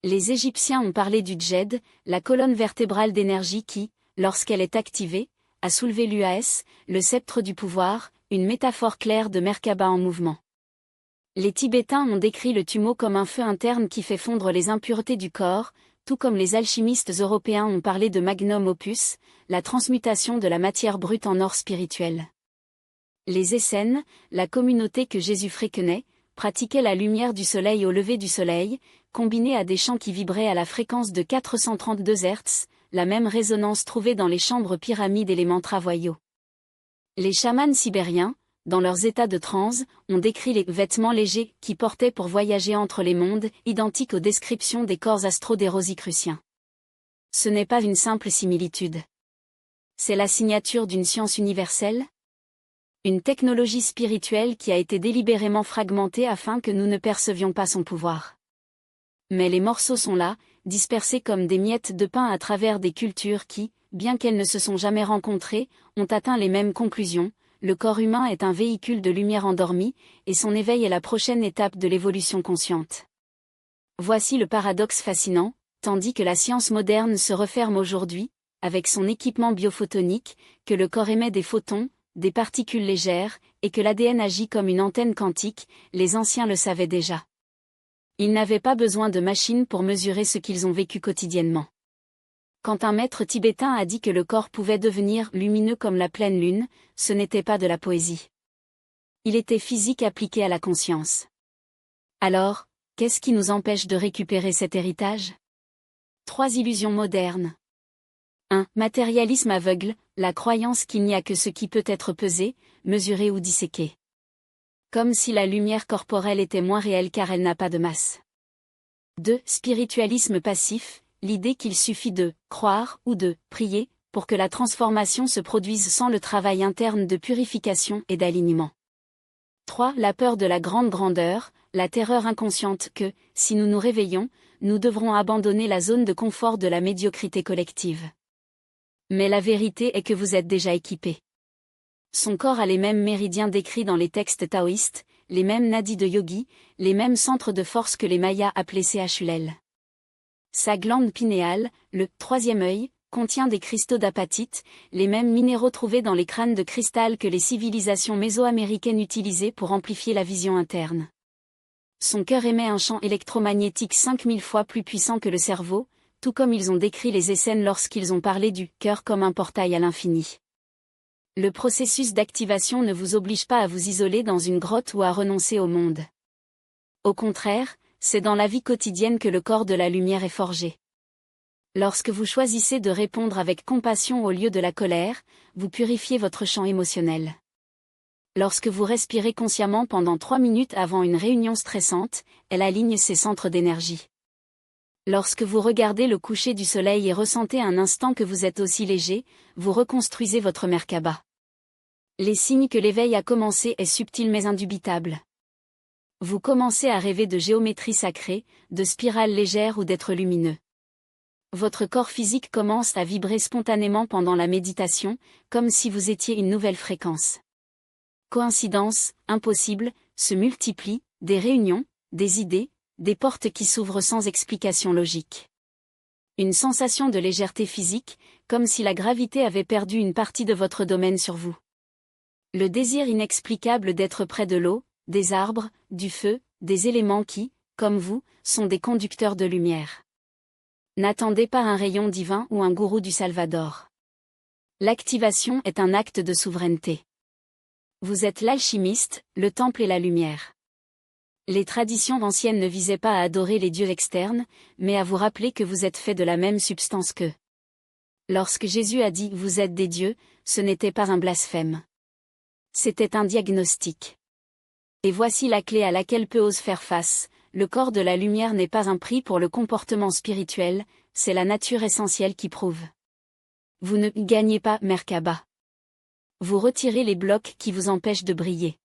Les Égyptiens ont parlé du djed, la colonne vertébrale d'énergie qui, lorsqu'elle est activée, a soulevé l'UAS, le sceptre du pouvoir, une métaphore claire de Merkaba en mouvement. Les Tibétains ont décrit le tumo comme un feu interne qui fait fondre les impuretés du corps, tout comme les alchimistes européens ont parlé de magnum opus, la transmutation de la matière brute en or spirituel. Les Essénes, la communauté que Jésus fréquentait, pratiquaient la lumière du soleil au lever du soleil, combinée à des chants qui vibraient à la fréquence de 432 Hz, la même résonance trouvée dans les chambres pyramides et les mantras voyaux. Les chamans sibériens, dans leurs états de transe, ont décrit les vêtements légers qui portaient pour voyager entre les mondes, identiques aux descriptions des corps astraux des Rosicruciens. Ce n'est pas une simple similitude. C'est la signature d'une science universelle? Une technologie spirituelle qui a été délibérément fragmentée afin que nous ne percevions pas son pouvoir. Mais les morceaux sont là, dispersés comme des miettes de pain à travers des cultures qui, bien qu'elles ne se sont jamais rencontrées, ont atteint les mêmes conclusions. Le corps humain est un véhicule de lumière endormi, et son éveil est la prochaine étape de l'évolution consciente. Voici le paradoxe fascinant, tandis que la science moderne se referme aujourd'hui, avec son équipement biophotonique, que le corps émet des photons, des particules légères, et que l'ADN agit comme une antenne quantique, les anciens le savaient déjà. Ils n'avaient pas besoin de machines pour mesurer ce qu'ils ont vécu quotidiennement. Quand un maître tibétain a dit que le corps pouvait devenir lumineux comme la pleine lune, ce n'était pas de la poésie. Il était physique appliqué à la conscience. Alors, qu'est-ce qui nous empêche de récupérer cet héritage? 3 illusions modernes. 1. Matérialisme aveugle, la croyance qu'il n'y a que ce qui peut être pesé, mesuré ou disséqué. Comme si la lumière corporelle était moins réelle car elle n'a pas de masse. 2. Spiritualisme passif, l'idée qu'il suffit de croire ou de prier pour que la transformation se produise sans le travail interne de purification et d'alignement. 3. La peur de la grande grandeur, la terreur inconsciente que, si nous nous réveillons, nous devrons abandonner la zone de confort de la médiocrité collective. Mais la vérité est que vous êtes déjà équipé. Son corps a les mêmes méridiens décrits dans les textes taoïstes, les mêmes nadis de yogi, les mêmes centres de force que les Mayas appelés Chulel. Sa glande pinéale, le troisième œil, contient des cristaux d'apatite, les mêmes minéraux trouvés dans les crânes de cristal que les civilisations mésoaméricaines utilisaient pour amplifier la vision interne. Son cœur émet un champ électromagnétique 5000 fois plus puissant que le cerveau, tout comme ils ont décrit les Essènes lorsqu'ils ont parlé du cœur comme un portail à l'infini. Le processus d'activation ne vous oblige pas à vous isoler dans une grotte ou à renoncer au monde. Au contraire, c'est dans la vie quotidienne que le corps de la lumière est forgé. Lorsque vous choisissez de répondre avec compassion au lieu de la colère, vous purifiez votre champ émotionnel. Lorsque vous respirez consciemment pendant 3 minutes avant une réunion stressante, elle aligne ses centres d'énergie. Lorsque vous regardez le coucher du soleil et ressentez un instant que vous êtes aussi léger, vous reconstruisez votre Merkaba. Les signes que l'éveil a commencé est subtil mais indubitable. Vous commencez à rêver de géométrie sacrée, de spirales légères ou d'êtres lumineux. Votre corps physique commence à vibrer spontanément pendant la méditation, comme si vous étiez une nouvelle fréquence. Coïncidences, impossibles, se multiplient, des réunions, des idées, des portes qui s'ouvrent sans explication logique. Une sensation de légèreté physique, comme si la gravité avait perdu une partie de votre domaine sur vous. Le désir inexplicable d'être près de l'eau, des arbres, du feu, des éléments qui, comme vous, sont des conducteurs de lumière. N'attendez pas un rayon divin ou un gourou du Salvador. L'activation est un acte de souveraineté. Vous êtes l'alchimiste, le temple et la lumière. Les traditions anciennes ne visaient pas à adorer les dieux externes, mais à vous rappeler que vous êtes fait de la même substance qu'eux. Lorsque Jésus a dit « Vous êtes des dieux », ce n'était pas un blasphème. C'était un diagnostic. Et voici la clé à laquelle peu osent faire face. Le corps de la lumière n'est pas un prix pour le comportement spirituel, c'est la nature essentielle qui prouve. Vous ne gagnez pas Merkaba. Vous retirez les blocs qui vous empêchent de briller.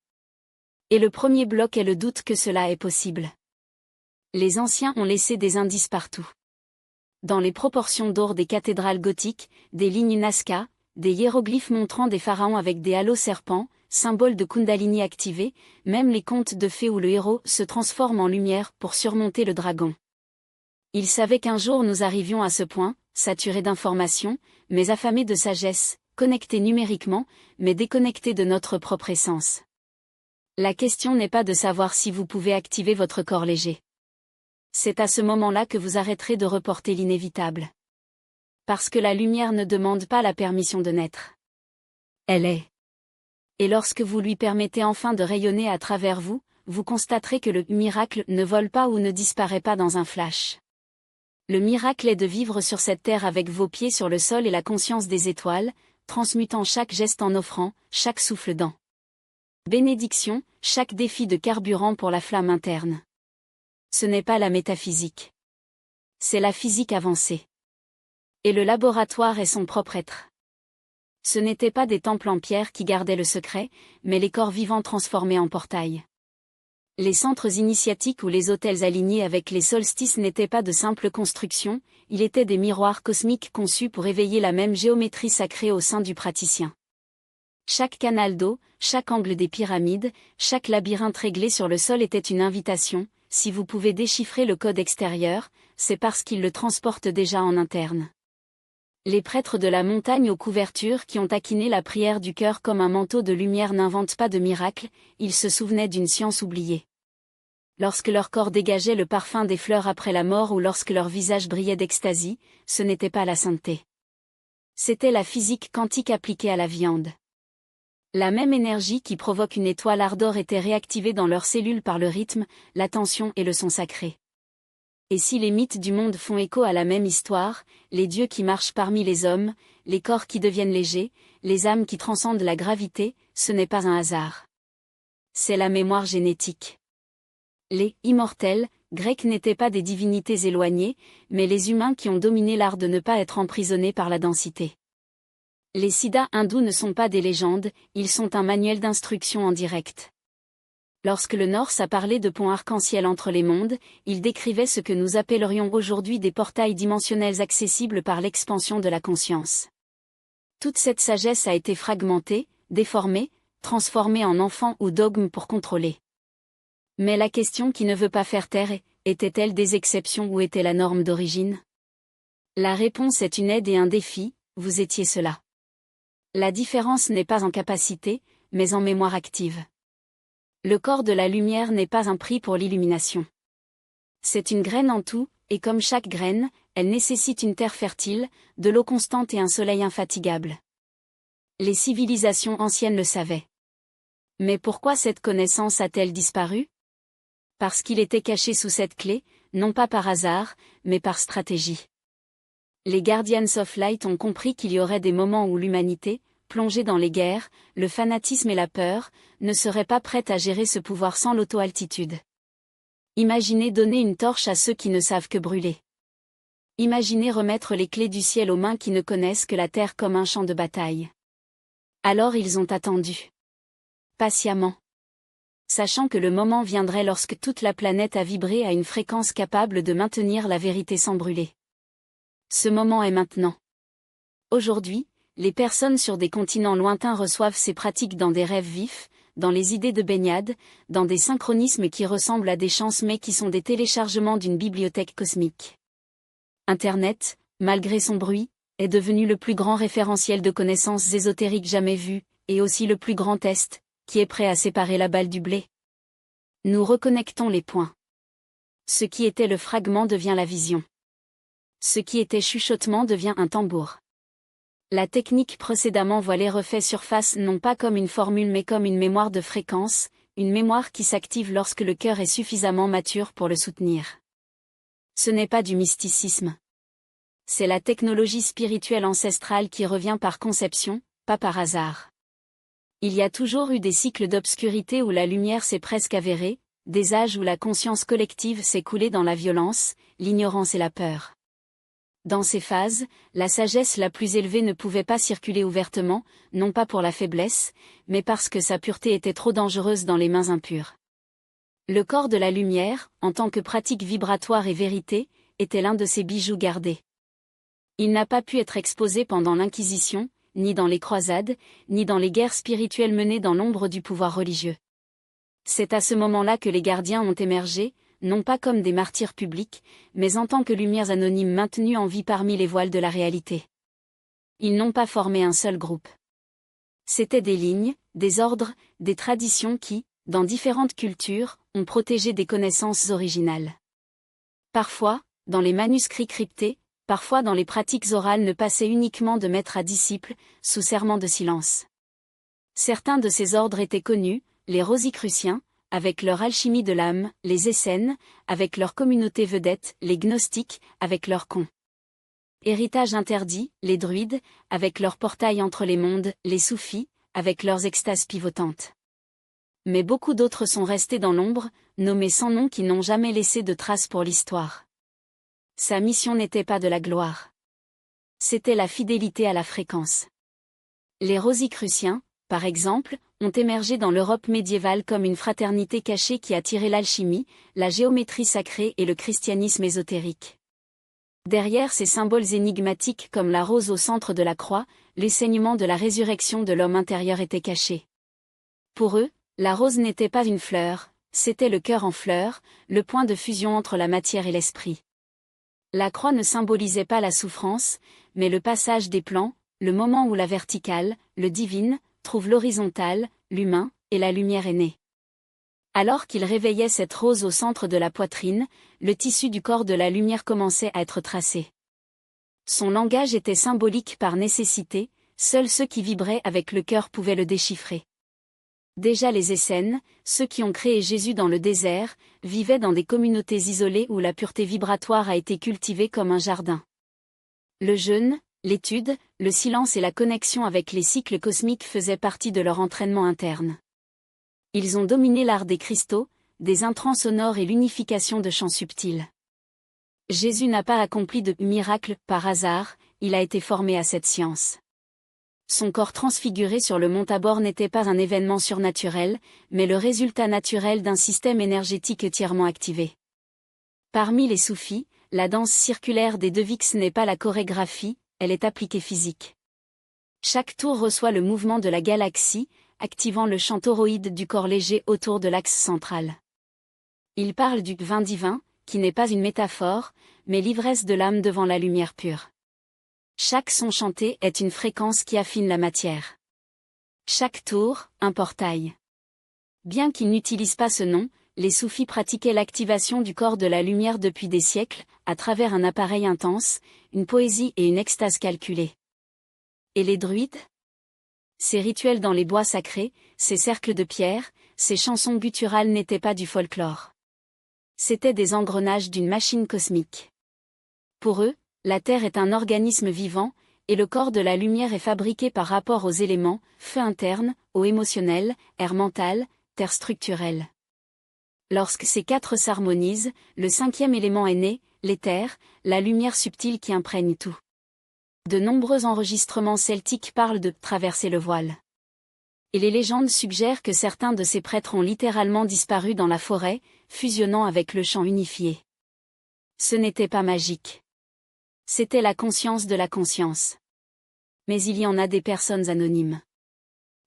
Et le premier bloc est le doute que cela est possible. Les anciens ont laissé des indices partout. Dans les proportions d'or des cathédrales gothiques, des lignes Nazca, des hiéroglyphes montrant des pharaons avec des halos serpents, symbole de Kundalini activé, même les contes de fées où le héros se transforme en lumière pour surmonter le dragon. Ils savaient qu'un jour nous arrivions à ce point, saturés d'informations, mais affamés de sagesse, connectés numériquement, mais déconnectés de notre propre essence. La question n'est pas de savoir si vous pouvez activer votre corps léger. C'est à ce moment-là que vous arrêterez de reporter l'inévitable. Parce que la lumière ne demande pas la permission de naître. Elle est. Et lorsque vous lui permettez enfin de rayonner à travers vous, vous constaterez que le miracle ne vole pas ou ne disparaît pas dans un flash. Le miracle est de vivre sur cette terre avec vos pieds sur le sol et la conscience des étoiles, transmutant chaque geste en offrant, chaque souffle dans bénédiction, chaque défi de carburant pour la flamme interne. Ce n'est pas la métaphysique. C'est la physique avancée. Et le laboratoire est son propre être. Ce n'étaient pas des temples en pierre qui gardaient le secret, mais les corps vivants transformés en portails. Les centres initiatiques ou les hôtels alignés avec les solstices n'étaient pas de simples constructions, ils étaient des miroirs cosmiques conçus pour éveiller la même géométrie sacrée au sein du praticien. Chaque canal d'eau, chaque angle des pyramides, chaque labyrinthe réglé sur le sol était une invitation. Si vous pouvez déchiffrer le code extérieur, c'est parce qu'il le transporte déjà en interne. Les prêtres de la montagne aux couvertures qui ont taquiné la prière du cœur comme un manteau de lumière n'inventent pas de miracle, ils se souvenaient d'une science oubliée. Lorsque leur corps dégageait le parfum des fleurs après la mort ou lorsque leur visage brillait d'extasie, ce n'était pas la sainteté. C'était la physique quantique appliquée à la viande. La même énergie qui provoque une étoile ardore était réactivée dans leurs cellules par le rythme, l'attention et le son sacré. Et si les mythes du monde font écho à la même histoire, les dieux qui marchent parmi les hommes, les corps qui deviennent légers, les âmes qui transcendent la gravité, ce n'est pas un hasard. C'est la mémoire génétique. Les « immortels » grecs n'étaient pas des divinités éloignées, mais les humains qui ont dominé l'art de ne pas être emprisonnés par la densité. Les Siddhas hindous ne sont pas des légendes, ils sont un manuel d'instruction en direct. Lorsque le Norse a parlé de ponts arc-en-ciel entre les mondes, il décrivait ce que nous appellerions aujourd'hui des portails dimensionnels accessibles par l'expansion de la conscience. Toute cette sagesse a été fragmentée, déformée, transformée en enfant ou dogme pour contrôler. Mais la question qui ne veut pas faire taire est, était-elle des exceptions ou était la norme d'origine? La réponse est une aide et un défi, vous étiez cela. La différence n'est pas en capacité, mais en mémoire active. Le corps de la lumière n'est pas un prix pour l'illumination. C'est une graine en tout, et comme chaque graine, elle nécessite une terre fertile, de l'eau constante et un soleil infatigable. Les civilisations anciennes le savaient. Mais pourquoi cette connaissance a-t-elle disparu? Parce qu'il était caché sous cette clé, non pas par hasard, mais par stratégie. Les Guardians of Light ont compris qu'il y aurait des moments où l'humanité, plongée dans les guerres, le fanatisme et la peur, ne serait pas prête à gérer ce pouvoir sans l'auto-altitude. Imaginez donner une torche à ceux qui ne savent que brûler. Imaginez remettre les clés du ciel aux mains qui ne connaissent que la terre comme un champ de bataille. Alors ils ont attendu. Patiemment. Sachant que le moment viendrait lorsque toute la planète a vibré à une fréquence capable de maintenir la vérité sans brûler. Ce moment est maintenant. Aujourd'hui, les personnes sur des continents lointains reçoivent ces pratiques dans des rêves vifs, dans les idées de baignade, dans des synchronismes qui ressemblent à des chances mais qui sont des téléchargements d'une bibliothèque cosmique. Internet, malgré son bruit, est devenu le plus grand référentiel de connaissances ésotériques jamais vu, et aussi le plus grand test, qui est prêt à séparer la balle du blé. Nous reconnectons les points. Ce qui était le fragment devient la vision. Ce qui était chuchotement devient un tambour. La technique précédemment voilée refait surface non pas comme une formule mais comme une mémoire de fréquence, une mémoire qui s'active lorsque le cœur est suffisamment mature pour le soutenir. Ce n'est pas du mysticisme. C'est la technologie spirituelle ancestrale qui revient par conception, pas par hasard. Il y a toujours eu des cycles d'obscurité où la lumière s'est presque avérée, des âges où la conscience collective s'est coulée dans la violence, l'ignorance et la peur. Dans ces phases, la sagesse la plus élevée ne pouvait pas circuler ouvertement, non pas pour la faiblesse, mais parce que sa pureté était trop dangereuse dans les mains impures. Le corps de la lumière, en tant que pratique vibratoire et vérité, était l'un de ces bijoux gardés. Il n'a pas pu être exposé pendant l'Inquisition, ni dans les croisades, ni dans les guerres spirituelles menées dans l'ombre du pouvoir religieux. C'est à ce moment-là que les gardiens ont émergé, non pas comme des martyrs publics, mais en tant que lumières anonymes maintenues en vie parmi les voiles de la réalité. Ils n'ont pas formé un seul groupe. C'étaient des lignes, des ordres, des traditions qui, dans différentes cultures, ont protégé des connaissances originales. Parfois, dans les manuscrits cryptés, parfois dans les pratiques orales ne passaient uniquement de maître à disciple, sous serment de silence. Certains de ces ordres étaient connus, les Rosicruciens, avec leur alchimie de l'âme, les Essènes, avec leur communauté vedette, les Gnostiques, avec leur con. Héritage interdit, les Druides, avec leur portail entre les mondes, les Soufis, avec leurs extases pivotantes. Mais beaucoup d'autres sont restés dans l'ombre, nommés sans nom qui n'ont jamais laissé de traces pour l'histoire. Sa mission n'était pas de la gloire. C'était la fidélité à la fréquence. Les Rosicruciens, par exemple, ont émergé dans l'Europe médiévale comme une fraternité cachée qui attirait l'alchimie, la géométrie sacrée et le christianisme ésotérique. Derrière ces symboles énigmatiques comme la rose au centre de la croix, l'enseignement de la résurrection de l'homme intérieur était caché. Pour eux, la rose n'était pas une fleur, c'était le cœur en fleur, le point de fusion entre la matière et l'esprit. La croix ne symbolisait pas la souffrance, mais le passage des plans, le moment où la verticale, le divine, trouve l'horizontale, l'humain, et la lumière est née. Alors qu'il réveillait cette rose au centre de la poitrine, le tissu du corps de la lumière commençait à être tracé. Son langage était symbolique par nécessité, seuls ceux qui vibraient avec le cœur pouvaient le déchiffrer. Déjà les Essènes, ceux qui ont créé Jésus dans le désert, vivaient dans des communautés isolées où la pureté vibratoire a été cultivée comme un jardin. Le jeûne, l'étude, le silence et la connexion avec les cycles cosmiques faisaient partie de leur entraînement interne. Ils ont dominé l'art des cristaux, des intrants sonores et l'unification de chants subtils. Jésus n'a pas accompli de miracle par hasard, il a été formé à cette science. Son corps transfiguré sur le mont Tabor n'était pas un événement surnaturel, mais le résultat naturel d'un système énergétique entièrement activé. Parmi les soufis, la danse circulaire des Devix n'est pas la chorégraphie, elle est appliquée physique. Chaque tour reçoit le mouvement de la galaxie, activant le champ toroïde du corps léger autour de l'axe central. Il parle du vin divin, qui n'est pas une métaphore, mais l'ivresse de l'âme devant la lumière pure. Chaque son chanté est une fréquence qui affine la matière. Chaque tour, un portail. Bien qu'ils n'utilisent pas ce nom, les soufis pratiquaient l'activation du corps de la lumière depuis des siècles, à travers un appareil intense, une poésie et une extase calculée. Et les druides ? Ces rituels dans les bois sacrés, ces cercles de pierre, ces chansons gutturales n'étaient pas du folklore. C'étaient des engrenages d'une machine cosmique. Pour eux, la Terre est un organisme vivant, et le corps de la lumière est fabriqué par rapport aux éléments, feu interne, eau émotionnelle, air mental, terre structurelle. Lorsque ces quatre s'harmonisent, le cinquième élément est né, l'éther, la lumière subtile qui imprègne tout. De nombreux enregistrements celtiques parlent de « traverser le voile ». Et les légendes suggèrent que certains de ces prêtres ont littéralement disparu dans la forêt, fusionnant avec le chant unifié. Ce n'était pas magique. C'était la conscience de la conscience. Mais il y en a des personnes anonymes.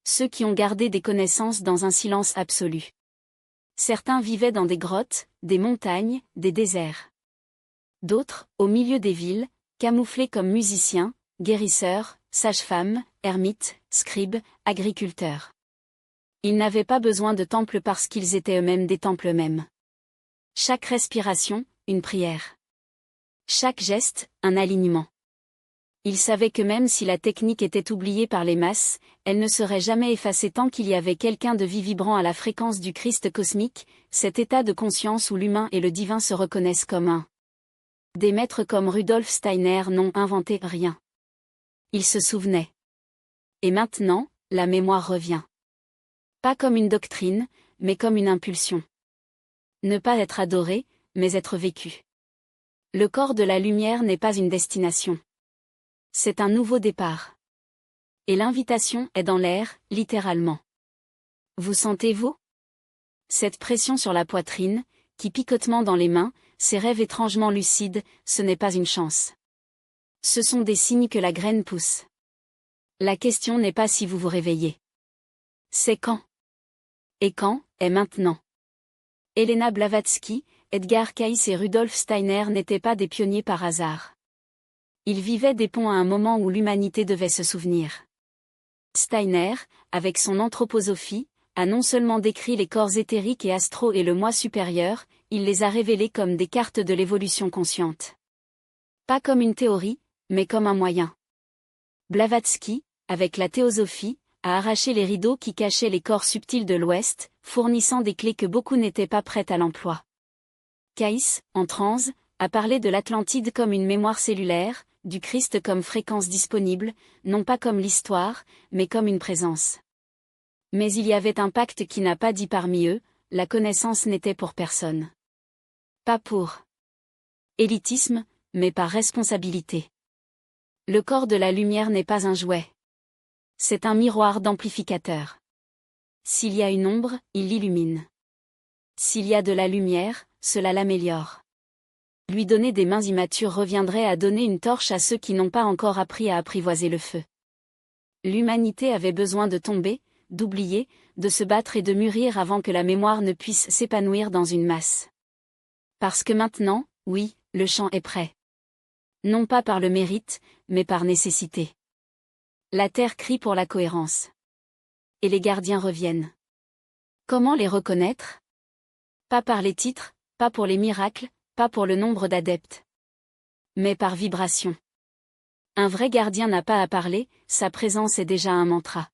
Ceux qui ont gardé des connaissances dans un silence absolu. Certains vivaient dans des grottes, des montagnes, des déserts. D'autres, au milieu des villes, camouflés comme musiciens, guérisseurs, sages-femmes, ermites, scribes, agriculteurs. Ils n'avaient pas besoin de temples parce qu'ils étaient eux-mêmes des temples eux-mêmes. Chaque respiration, une prière. Chaque geste, un alignement. Ils savaient que même si la technique était oubliée par les masses, elle ne serait jamais effacée tant qu'il y avait quelqu'un de vie vibrant à la fréquence du Christ cosmique, cet état de conscience où l'humain et le divin se reconnaissent comme un. Des maîtres comme Rudolf Steiner n'ont inventé rien. Ils se souvenaient. Et maintenant, la mémoire revient. Pas comme une doctrine, mais comme une impulsion. Ne pas être adoré, mais être vécu. Le corps de la lumière n'est pas une destination. C'est un nouveau départ. Et l'invitation est dans l'air, littéralement. Vous sentez-vous ? Cette pression sur la poitrine, qui picotement dans les mains, ces rêves étrangement lucides, ce n'est pas une chance. Ce sont des signes que la graine pousse. La question n'est pas si vous vous réveillez. C'est quand. Et quand, est maintenant. Elena Blavatsky, Edgar Cayce et Rudolf Steiner n'étaient pas des pionniers par hasard. Ils vivaient des ponts à un moment où l'humanité devait se souvenir. Steiner, avec son anthroposophie, a non seulement décrit les corps éthériques et astraux et le moi supérieur, il les a révélés comme des cartes de l'évolution consciente. Pas comme une théorie, mais comme un moyen. Blavatsky, avec la théosophie, a arraché les rideaux qui cachaient les corps subtils de l'Ouest, fournissant des clés que beaucoup n'étaient pas prêts à l'emploi. Cayce, en transe, a parlé de l'Atlantide comme une mémoire cellulaire, du Christ comme fréquence disponible, non pas comme l'histoire, mais comme une présence. Mais il y avait un pacte qui n'a pas dit parmi eux, la connaissance n'était pour personne. Pas pour élitisme, mais par responsabilité. Le corps de la lumière n'est pas un jouet. C'est un miroir d'amplificateur. S'il y a une ombre, il l'illumine. S'il y a de la lumière, cela l'améliore. Lui donner des mains immatures reviendrait à donner une torche à ceux qui n'ont pas encore appris à apprivoiser le feu. L'humanité avait besoin de tomber, d'oublier, de se battre et de mûrir avant que la mémoire ne puisse s'épanouir dans une masse. Parce que maintenant, oui, le champ est prêt. Non pas par le mérite, mais par nécessité. La terre crie pour la cohérence. Et les gardiens reviennent. Comment les reconnaître? Pas par les titres, pas pour les miracles, pas pour le nombre d'adeptes. Mais par vibration. Un vrai gardien n'a pas à parler, sa présence est déjà un mantra.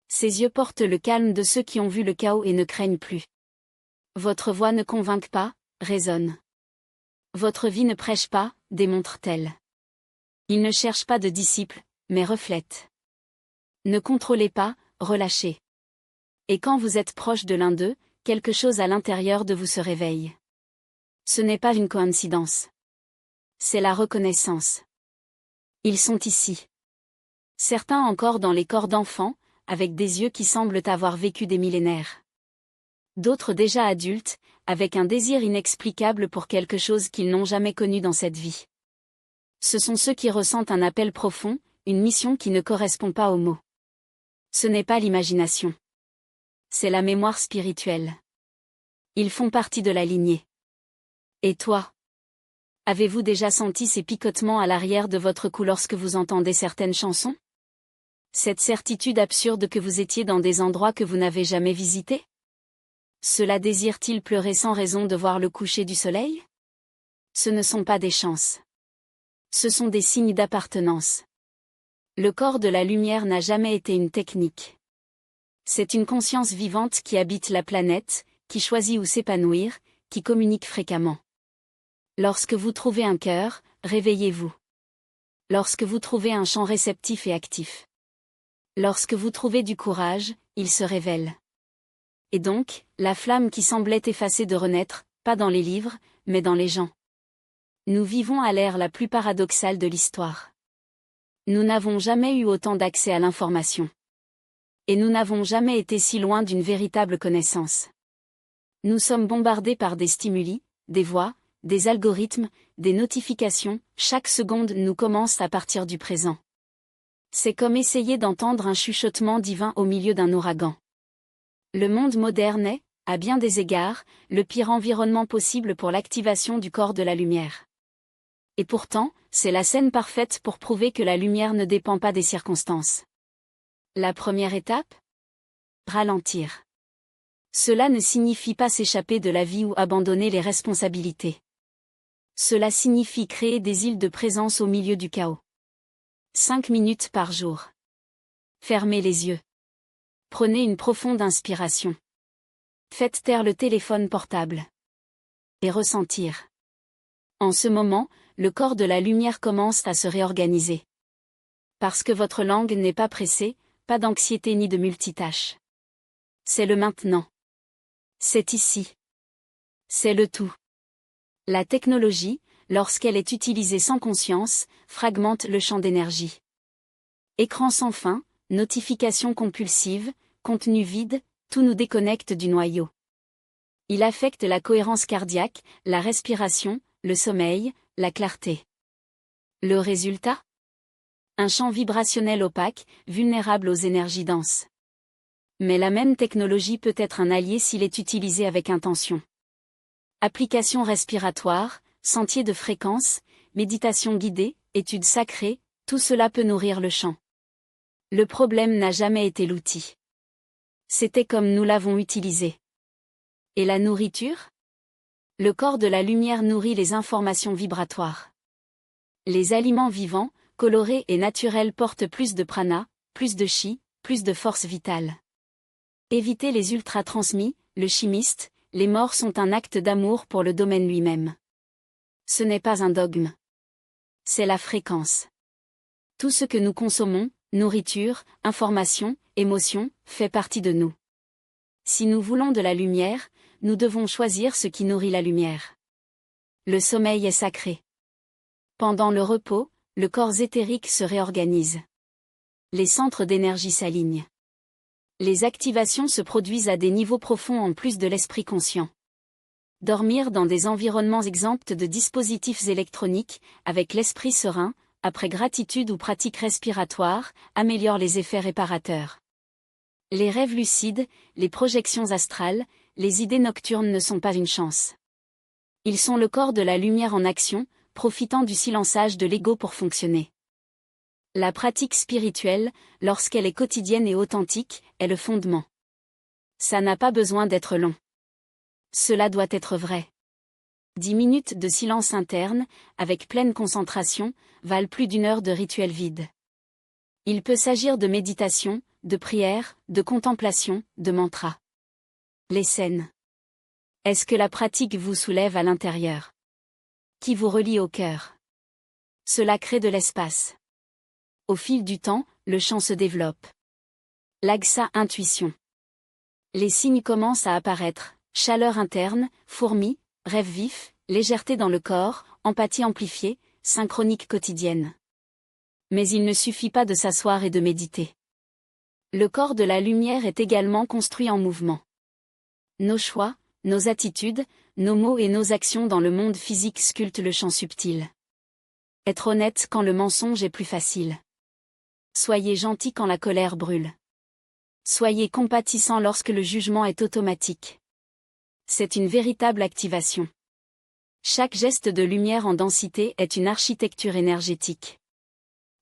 Ses yeux portent le calme de ceux qui ont vu le chaos et ne craignent plus. Votre voix ne convainc pas, résonne. Votre vie ne prêche pas, démontre-t-elle. Il ne cherche pas de disciples, mais reflète. Ne contrôlez pas, relâchez. Et quand vous êtes proche de l'un d'eux, quelque chose à l'intérieur de vous se réveille. Ce n'est pas une coïncidence. C'est la reconnaissance. Ils sont ici. Certains encore dans les corps d'enfants, avec des yeux qui semblent avoir vécu des millénaires. D'autres déjà adultes, avec un désir inexplicable pour quelque chose qu'ils n'ont jamais connu dans cette vie. Ce sont ceux qui ressentent un appel profond, une mission qui ne correspond pas aux mots. Ce n'est pas l'imagination. C'est la mémoire spirituelle. Ils font partie de la lignée. Et toi? Avez-vous déjà senti ces picotements à l'arrière de votre cou lorsque vous entendez certaines chansons? Cette certitude absurde que vous étiez dans des endroits que vous n'avez jamais visités? Cela désire-t-il pleurer sans raison de voir le coucher du soleil? Ce ne sont pas des chances. Ce sont des signes d'appartenance. Le corps de la lumière n'a jamais été une technique. C'est une conscience vivante qui habite la planète, qui choisit où s'épanouir, qui communique fréquemment. Lorsque vous trouvez un cœur, réveillez-vous. Lorsque vous trouvez un champ réceptif et actif. Lorsque vous trouvez du courage, il se révèle. Et donc, la flamme qui semblait effacée de renaître, pas dans les livres, mais dans les gens. Nous vivons à l'ère la plus paradoxale de l'histoire. Nous n'avons jamais eu autant d'accès à l'information. Et nous n'avons jamais été si loin d'une véritable connaissance. Nous sommes bombardés par des stimuli, des voix, des algorithmes, des notifications, chaque seconde nous commence à partir du présent. C'est comme essayer d'entendre un chuchotement divin au milieu d'un ouragan. Le monde moderne est, à bien des égards, le pire environnement possible pour l'activation du corps de la lumière. Et pourtant, c'est la scène parfaite pour prouver que la lumière ne dépend pas des circonstances. La première étape? Ralentir. Cela ne signifie pas s'échapper de la vie ou abandonner les responsabilités. Cela signifie créer des îles de présence au milieu du chaos. 5 minutes par jour. Fermez les yeux. Prenez une profonde inspiration. Faites taire le téléphone portable. Et ressentir. En ce moment, le corps de la lumière commence à se réorganiser. Parce que votre langue n'est pas pressée, pas d'anxiété ni de multitâche. C'est le maintenant. C'est ici. C'est le tout. La technologie, lorsqu'elle est utilisée sans conscience, fragmente le champ d'énergie. Écran sans fin, notifications compulsives, contenu vide, tout nous déconnecte du noyau. Il affecte la cohérence cardiaque, la respiration, le sommeil, la clarté. Le résultat? Un champ vibrationnel opaque, vulnérable aux énergies denses. Mais la même technologie peut être un allié s'il est utilisé avec intention. Applications respiratoires, sentiers de fréquence, méditation guidée, études sacrées, tout cela peut nourrir le champ. Le problème n'a jamais été l'outil. C'était comme nous l'avons utilisé. Et la nourriture? Le corps de la lumière nourrit les informations vibratoires. Les aliments vivants, colorés et naturels portent plus de prana, plus de chi, plus de force vitale. Évitez les ultra-transmis, le chimiste, les morts sont un acte d'amour pour le domaine lui-même. Ce n'est pas un dogme. C'est la fréquence. Tout ce que nous consommons, nourriture, information, émotion, fait partie de nous. Si nous voulons de la lumière, nous devons choisir ce qui nourrit la lumière. Le sommeil est sacré. Pendant le repos, le corps éthérique se réorganise. Les centres d'énergie s'alignent. Les activations se produisent à des niveaux profonds en plus de l'esprit conscient. Dormir dans des environnements exempts de dispositifs électroniques, avec l'esprit serein, après gratitude ou pratique respiratoire, améliore les effets réparateurs. Les rêves lucides, les projections astrales, les idées nocturnes ne sont pas une chance. Ils sont le corps de la lumière en action, profitant du silençage de l'ego pour fonctionner. La pratique spirituelle, lorsqu'elle est quotidienne et authentique, est le fondement. Ça n'a pas besoin d'être long. Cela doit être vrai. 10 minutes de silence interne, avec pleine concentration, valent plus d'une heure de rituel vide. Il peut s'agir de méditation, de prière, de contemplation, de mantra. Les scènes. Est-ce que la pratique vous soulève à l'intérieur? Qui vous relie au cœur? Cela crée de l'espace. Au fil du temps, le chant se développe. L'agsa intuition. Les signes commencent à apparaître, chaleur interne, fourmis, rêve vif, légèreté dans le corps, empathie amplifiée, synchronique quotidienne. Mais il ne suffit pas de s'asseoir et de méditer. Le corps de la lumière est également construit en mouvement. Nos choix, nos attitudes, nos mots et nos actions dans le monde physique sculptent le champ subtil. Être honnête quand le mensonge est plus facile. Soyez gentil quand la colère brûle. Soyez compatissant lorsque le jugement est automatique. C'est une véritable activation. Chaque geste de lumière en densité est une architecture énergétique.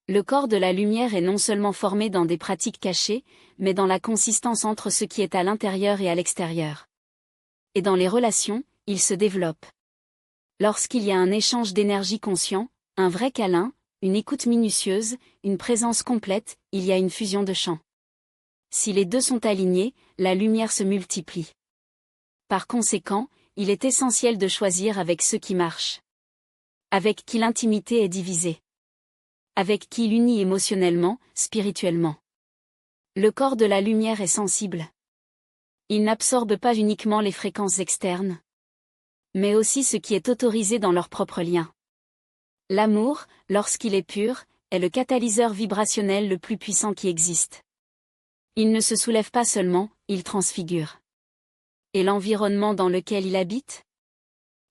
Le corps de la lumière est non seulement formé dans des pratiques cachées, mais dans la consistance entre ce qui est à l'intérieur et à l'extérieur. Et dans les relations, il se développe. Lorsqu'il y a un échange d'énergie conscient, un vrai câlin, une écoute minutieuse, une présence complète, il y a une fusion de champs. Si les deux sont alignés, la lumière se multiplie. Par conséquent, il est essentiel de choisir avec ceux qui marchent. Avec qui l'intimité est divisée. Avec qui l'unit émotionnellement, spirituellement. Le corps de la lumière est sensible. Il n'absorbe pas uniquement les fréquences externes, mais aussi ce qui est autorisé dans leur propre lien. L'amour, lorsqu'il est pur, est le catalyseur vibrationnel le plus puissant qui existe. Il ne se soulève pas seulement, il transfigure. Et l'environnement dans lequel il habite?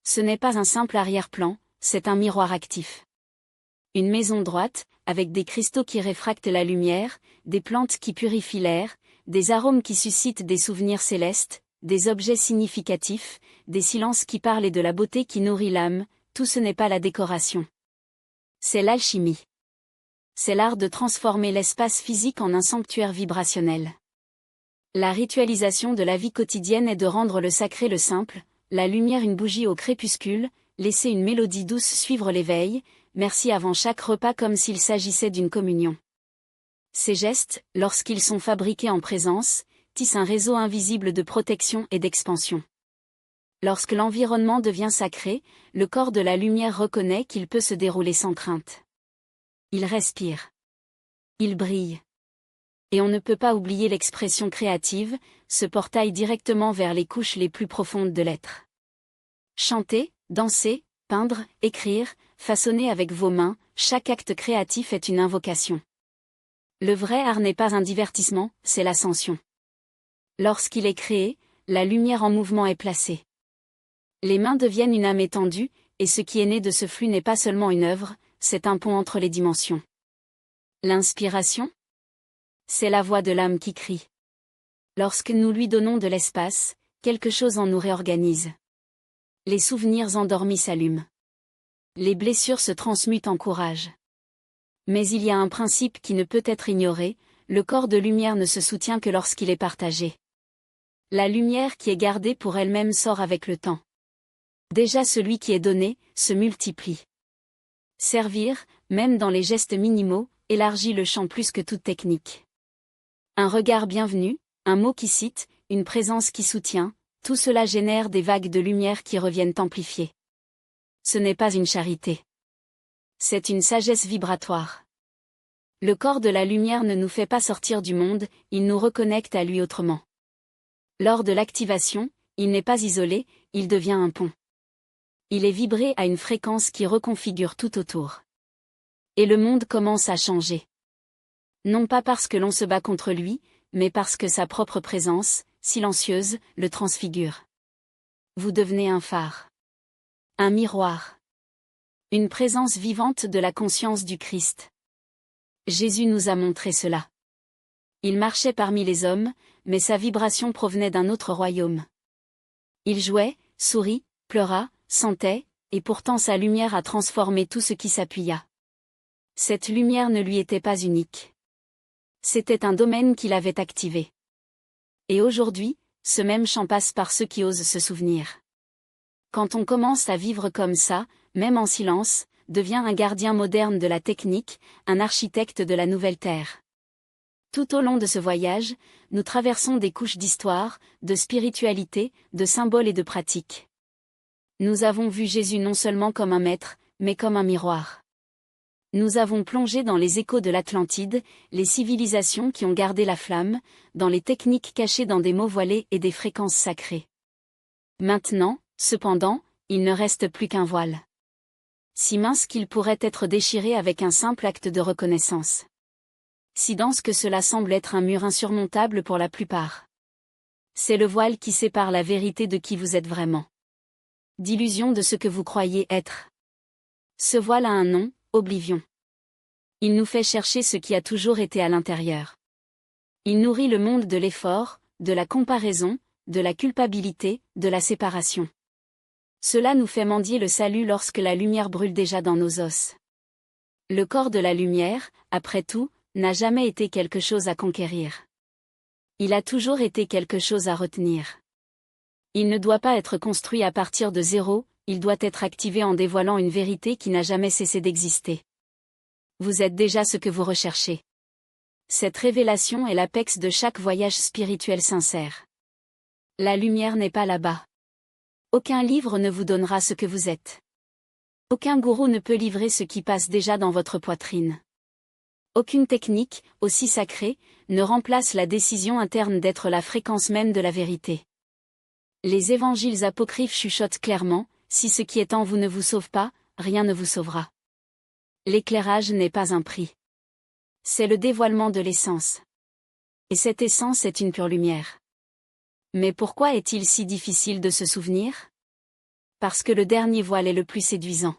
Ce n'est pas un simple arrière-plan, c'est un miroir actif. Une maison droite, avec des cristaux qui réfractent la lumière, des plantes qui purifient l'air, des arômes qui suscitent des souvenirs célestes, des objets significatifs, des silences qui parlent et de la beauté qui nourrit l'âme, tout ce n'est pas la décoration. C'est l'alchimie. C'est l'art de transformer l'espace physique en un sanctuaire vibrationnel. La ritualisation de la vie quotidienne est de rendre le sacré le simple, la lumière une bougie au crépuscule, laisser une mélodie douce suivre l'éveil, merci avant chaque repas comme s'il s'agissait d'une communion. Ces gestes, lorsqu'ils sont fabriqués en présence, tissent un réseau invisible de protection et d'expansion. Lorsque l'environnement devient sacré, le corps de la lumière reconnaît qu'il peut se dérouler sans crainte. Il respire. Il brille. Et on ne peut pas oublier l'expression créative, ce portail directement vers les couches les plus profondes de l'être. Chanter, danser, peindre, écrire, façonner avec vos mains, chaque acte créatif est une invocation. Le vrai art n'est pas un divertissement, c'est l'ascension. Lorsqu'il est créé, la lumière en mouvement est placée. Les mains deviennent une âme étendue, et ce qui est né de ce flux n'est pas seulement une œuvre, c'est un pont entre les dimensions. L'inspiration? C'est la voix de l'âme qui crie. Lorsque nous lui donnons de l'espace, quelque chose en nous réorganise. Les souvenirs endormis s'allument. Les blessures se transmutent en courage. Mais il y a un principe qui ne peut être ignoré, le corps de lumière ne se soutient que lorsqu'il est partagé. La lumière qui est gardée pour elle-même sort avec le temps. Déjà celui qui est donné, se multiplie. Servir, même dans les gestes minimaux, élargit le champ plus que toute technique. Un regard bienvenu, un mot qui cite, une présence qui soutient, tout cela génère des vagues de lumière qui reviennent amplifier. Ce n'est pas une charité. C'est une sagesse vibratoire. Le corps de la lumière ne nous fait pas sortir du monde, il nous reconnecte à lui autrement. Lors de l'activation, il n'est pas isolé, il devient un pont. Il est vibré à une fréquence qui reconfigure tout autour. Et le monde commence à changer. Non pas parce que l'on se bat contre lui, mais parce que sa propre présence, silencieuse, le transfigure. Vous devenez un phare. Un miroir. Une présence vivante de la conscience du Christ. Jésus nous a montré cela. Il marchait parmi les hommes, mais sa vibration provenait d'un autre royaume. Il jouait, sourit, pleura, sentait, Et pourtant sa lumière a transformé tout ce qui s'appuya. Cette lumière ne lui était pas unique. C'était un domaine qu'il avait activé. Et aujourd'hui, ce même champ passe par ceux qui osent se souvenir. Quand on commence à vivre comme ça, même en silence, devient un gardien moderne de la technique, un architecte de la nouvelle terre. Tout au long de ce voyage, nous traversons des couches d'histoire, de spiritualité, de symboles et de pratiques. Nous avons vu Jésus non seulement comme un maître, mais comme un miroir. Nous avons plongé dans les échos de l'Atlantide, les civilisations qui ont gardé la flamme, dans les techniques cachées dans des mots voilés et des fréquences sacrées. Maintenant, cependant, il ne reste plus qu'un voile. Si mince qu'il pourrait être déchiré avec un simple acte de reconnaissance. Si dense que cela semble être un mur insurmontable pour la plupart. C'est le voile qui sépare la vérité de qui vous êtes vraiment. D'illusion de ce que vous croyez être. Ce voile a un nom, oblivion. Il nous fait chercher ce qui a toujours été à l'intérieur. Il nourrit le monde de l'effort, de la comparaison, de la culpabilité, de la séparation. Cela nous fait mendier le salut lorsque la lumière brûle déjà dans nos os. Le corps de la lumière, après tout, n'a jamais été quelque chose à conquérir. Il a toujours été quelque chose à retenir. Il ne doit pas être construit à partir de zéro, il doit être activé en dévoilant une vérité qui n'a jamais cessé d'exister. Vous êtes déjà ce que vous recherchez. Cette révélation est l'apex de chaque voyage spirituel sincère. La lumière n'est pas là-bas. Aucun livre ne vous donnera ce que vous êtes. Aucun gourou ne peut livrer ce qui passe déjà dans votre poitrine. Aucune technique, aussi sacrée, ne remplace la décision interne d'être la fréquence même de la vérité. Les évangiles apocryphes chuchotent clairement, si ce qui est en vous ne vous sauve pas, rien ne vous sauvera. L'éclairage n'est pas un prix. C'est le dévoilement de l'essence. Et cette essence est une pure lumière. Mais pourquoi est-il si difficile de se souvenir? Parce que le dernier voile est le plus séduisant.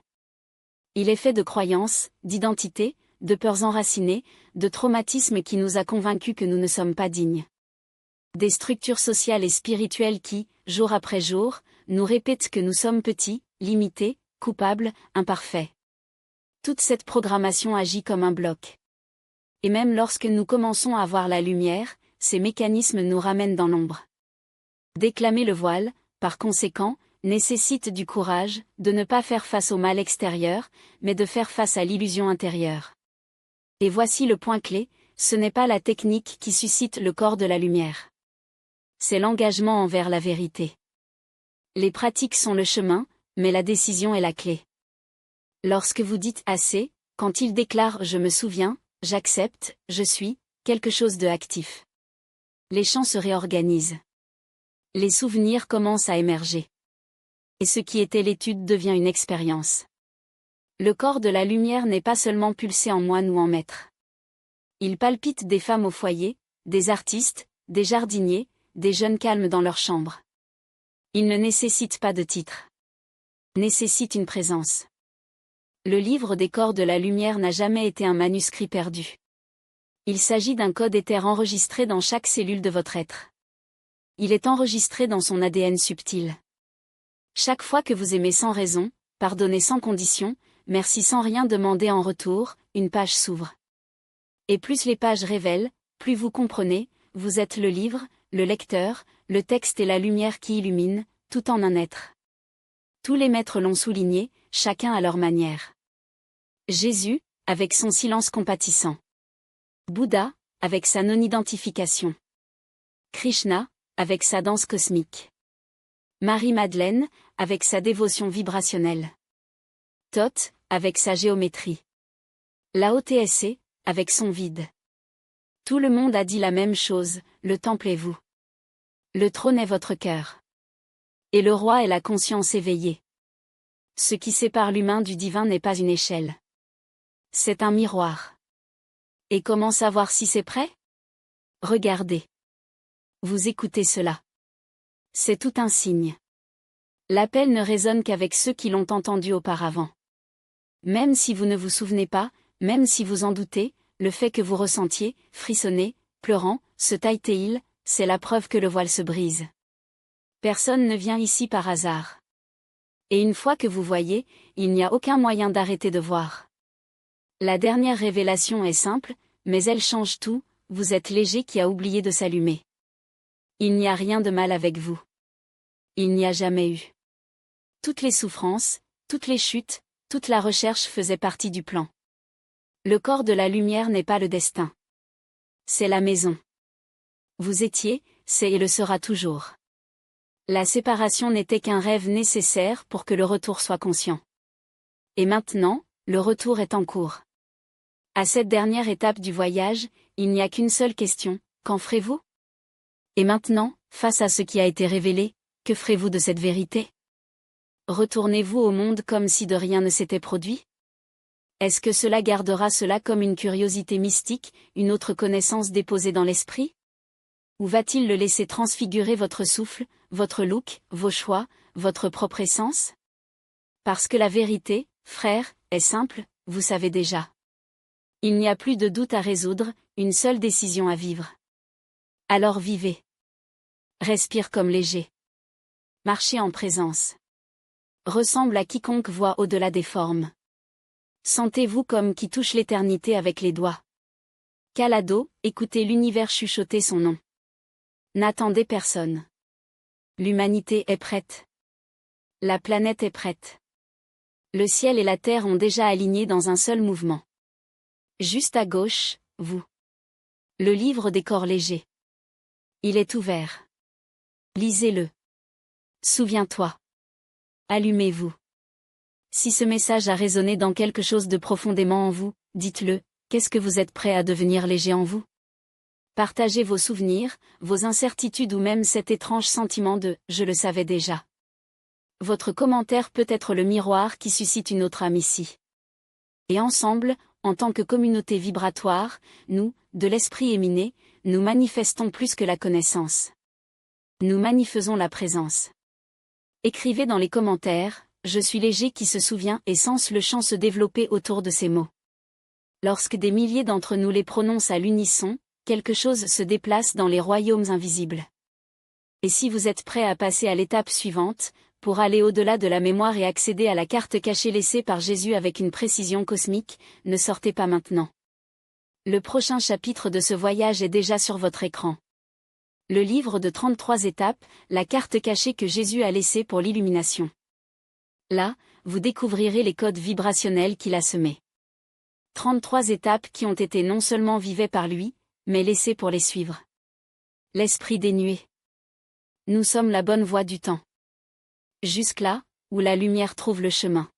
Il est fait de croyances, d'identités, de peurs enracinées, de traumatismes qui nous a convaincus que nous ne sommes pas dignes. Des structures sociales et spirituelles qui, jour après jour, nous répètent que nous sommes petits, limités, coupables, imparfaits. Toute cette programmation agit comme un bloc. Et même lorsque nous commençons à voir la lumière, ces mécanismes nous ramènent dans l'ombre. Déclamer le voile, par conséquent, nécessite du courage, de ne pas faire face au mal extérieur, mais de faire face à l'illusion intérieure. Et voici le point clé, ce n'est pas la technique qui suscite le corps de la lumière. C'est l'engagement envers la vérité. Les pratiques sont le chemin, mais la décision est la clé. Lorsque vous dites assez, quand il déclare « je me souviens », « j'accepte »,« je suis », quelque chose de actif. Les champs se réorganisent. Les souvenirs commencent à émerger. Et ce qui était l'étude devient une expérience. Le corps de la lumière n'est pas seulement pulsé en moine ou en maître. Il palpite des femmes au foyer, des artistes, des jardiniers, des jeunes calmes dans leur chambre. Il ne nécessite pas de titre. Nécessite une présence. Le livre des corps de la lumière n'a jamais été un manuscrit perdu. Il s'agit d'un code éther enregistré dans chaque cellule de votre être. Il est enregistré dans son ADN subtil. Chaque fois que vous aimez sans raison, pardonnez sans condition, merci sans rien demander en retour, une page s'ouvre. Et plus les pages révèlent, plus vous comprenez, vous êtes le livre, le lecteur, le texte et la lumière qui illumine, tout en un être. Tous les maîtres l'ont souligné, chacun à leur manière. Jésus, avec son silence compatissant. Bouddha, avec sa non-identification. Krishna, avec sa danse cosmique. Marie-Madeleine, avec sa dévotion vibrationnelle. Thoth, avec sa géométrie. Lao Tse, avec son vide. Tout le monde a dit la même chose, le temple est vous. Le trône est votre cœur. Et le roi est la conscience éveillée. Ce qui sépare l'humain du divin n'est pas une échelle. C'est un miroir. Et comment savoir si c'est prêt? Regardez. Vous écoutez cela. C'est tout un signe. L'appel ne résonne qu'avec ceux qui l'ont entendu auparavant. Même si vous ne vous souvenez pas, même si vous en doutez, le fait que vous ressentiez, frissonnez, pleurant, ce taille-il, c'est la preuve que le voile se brise. Personne ne vient ici par hasard. Et une fois que vous voyez, il n'y a aucun moyen d'arrêter de voir. La dernière révélation est simple, mais elle change tout, vous êtes léger qui a oublié de s'allumer. Il n'y a rien de mal avec vous. Il n'y a jamais eu. Toutes les souffrances, toutes les chutes, toute la recherche faisaient partie du plan. Le corps de la lumière n'est pas le destin. C'est la maison. Vous étiez, c'est et le sera toujours. La séparation n'était qu'un rêve nécessaire pour que le retour soit conscient. Et maintenant, le retour est en cours. À cette dernière étape du voyage, il n'y a qu'une seule question, qu'en ferez-vous? Et maintenant, face à ce qui a été révélé, que ferez-vous de cette vérité? Retournez-vous au monde comme si de rien ne s'était produit? Est-ce que cela gardera cela comme une curiosité mystique, une autre connaissance déposée dans l'esprit? Ou va-t-il le laisser transfigurer votre souffle, votre look, vos choix, votre propre essence? Parce que la vérité, frère, est simple, vous savez déjà. Il n'y a plus de doute à résoudre, une seule décision à vivre. Alors vivez. Respire comme léger. Marchez en présence. Ressemble à quiconque voit au-delà des formes. Sentez-vous comme qui touche l'éternité avec les doigts. Calado, écoutez l'univers chuchoter son nom. N'attendez personne. L'humanité est prête. La planète est prête. Le ciel et la terre ont déjà aligné dans un seul mouvement. Juste à gauche, vous. Le livre des corps légers. Il est ouvert. Lisez-le. Souviens-toi. Allumez-vous. Si ce message a résonné dans quelque chose de profondément en vous, dites-le, qu'est-ce que vous êtes prêt à devenir léger en vous? Partagez vos souvenirs, vos incertitudes ou même cet étrange sentiment de « je le savais déjà ». Votre commentaire peut être le miroir qui suscite une autre âme ici. Et ensemble, en tant que communauté vibratoire, nous, de l'esprit éminé, nous manifestons plus que la connaissance. Nous manifestons la présence. Écrivez dans les commentaires, je suis léger qui se souvient et sens le chant se développer autour de ces mots. Lorsque des milliers d'entre nous les prononcent à l'unisson, quelque chose se déplace dans les royaumes invisibles. Et si vous êtes prêt à passer à l'étape suivante, pour aller au-delà de la mémoire et accéder à la carte cachée laissée par Jésus avec une précision cosmique, ne sortez pas maintenant. Le prochain chapitre de ce voyage est déjà sur votre écran. Le livre de 33 étapes, la carte cachée que Jésus a laissée pour l'illumination. Là, vous découvrirez les codes vibrationnels qu'il a semés. 33 étapes qui ont été non seulement vivées par lui, mais laissées pour les suivre. L'esprit dénué. Nous sommes la bonne voie du temps. Jusque là, où la lumière trouve le chemin.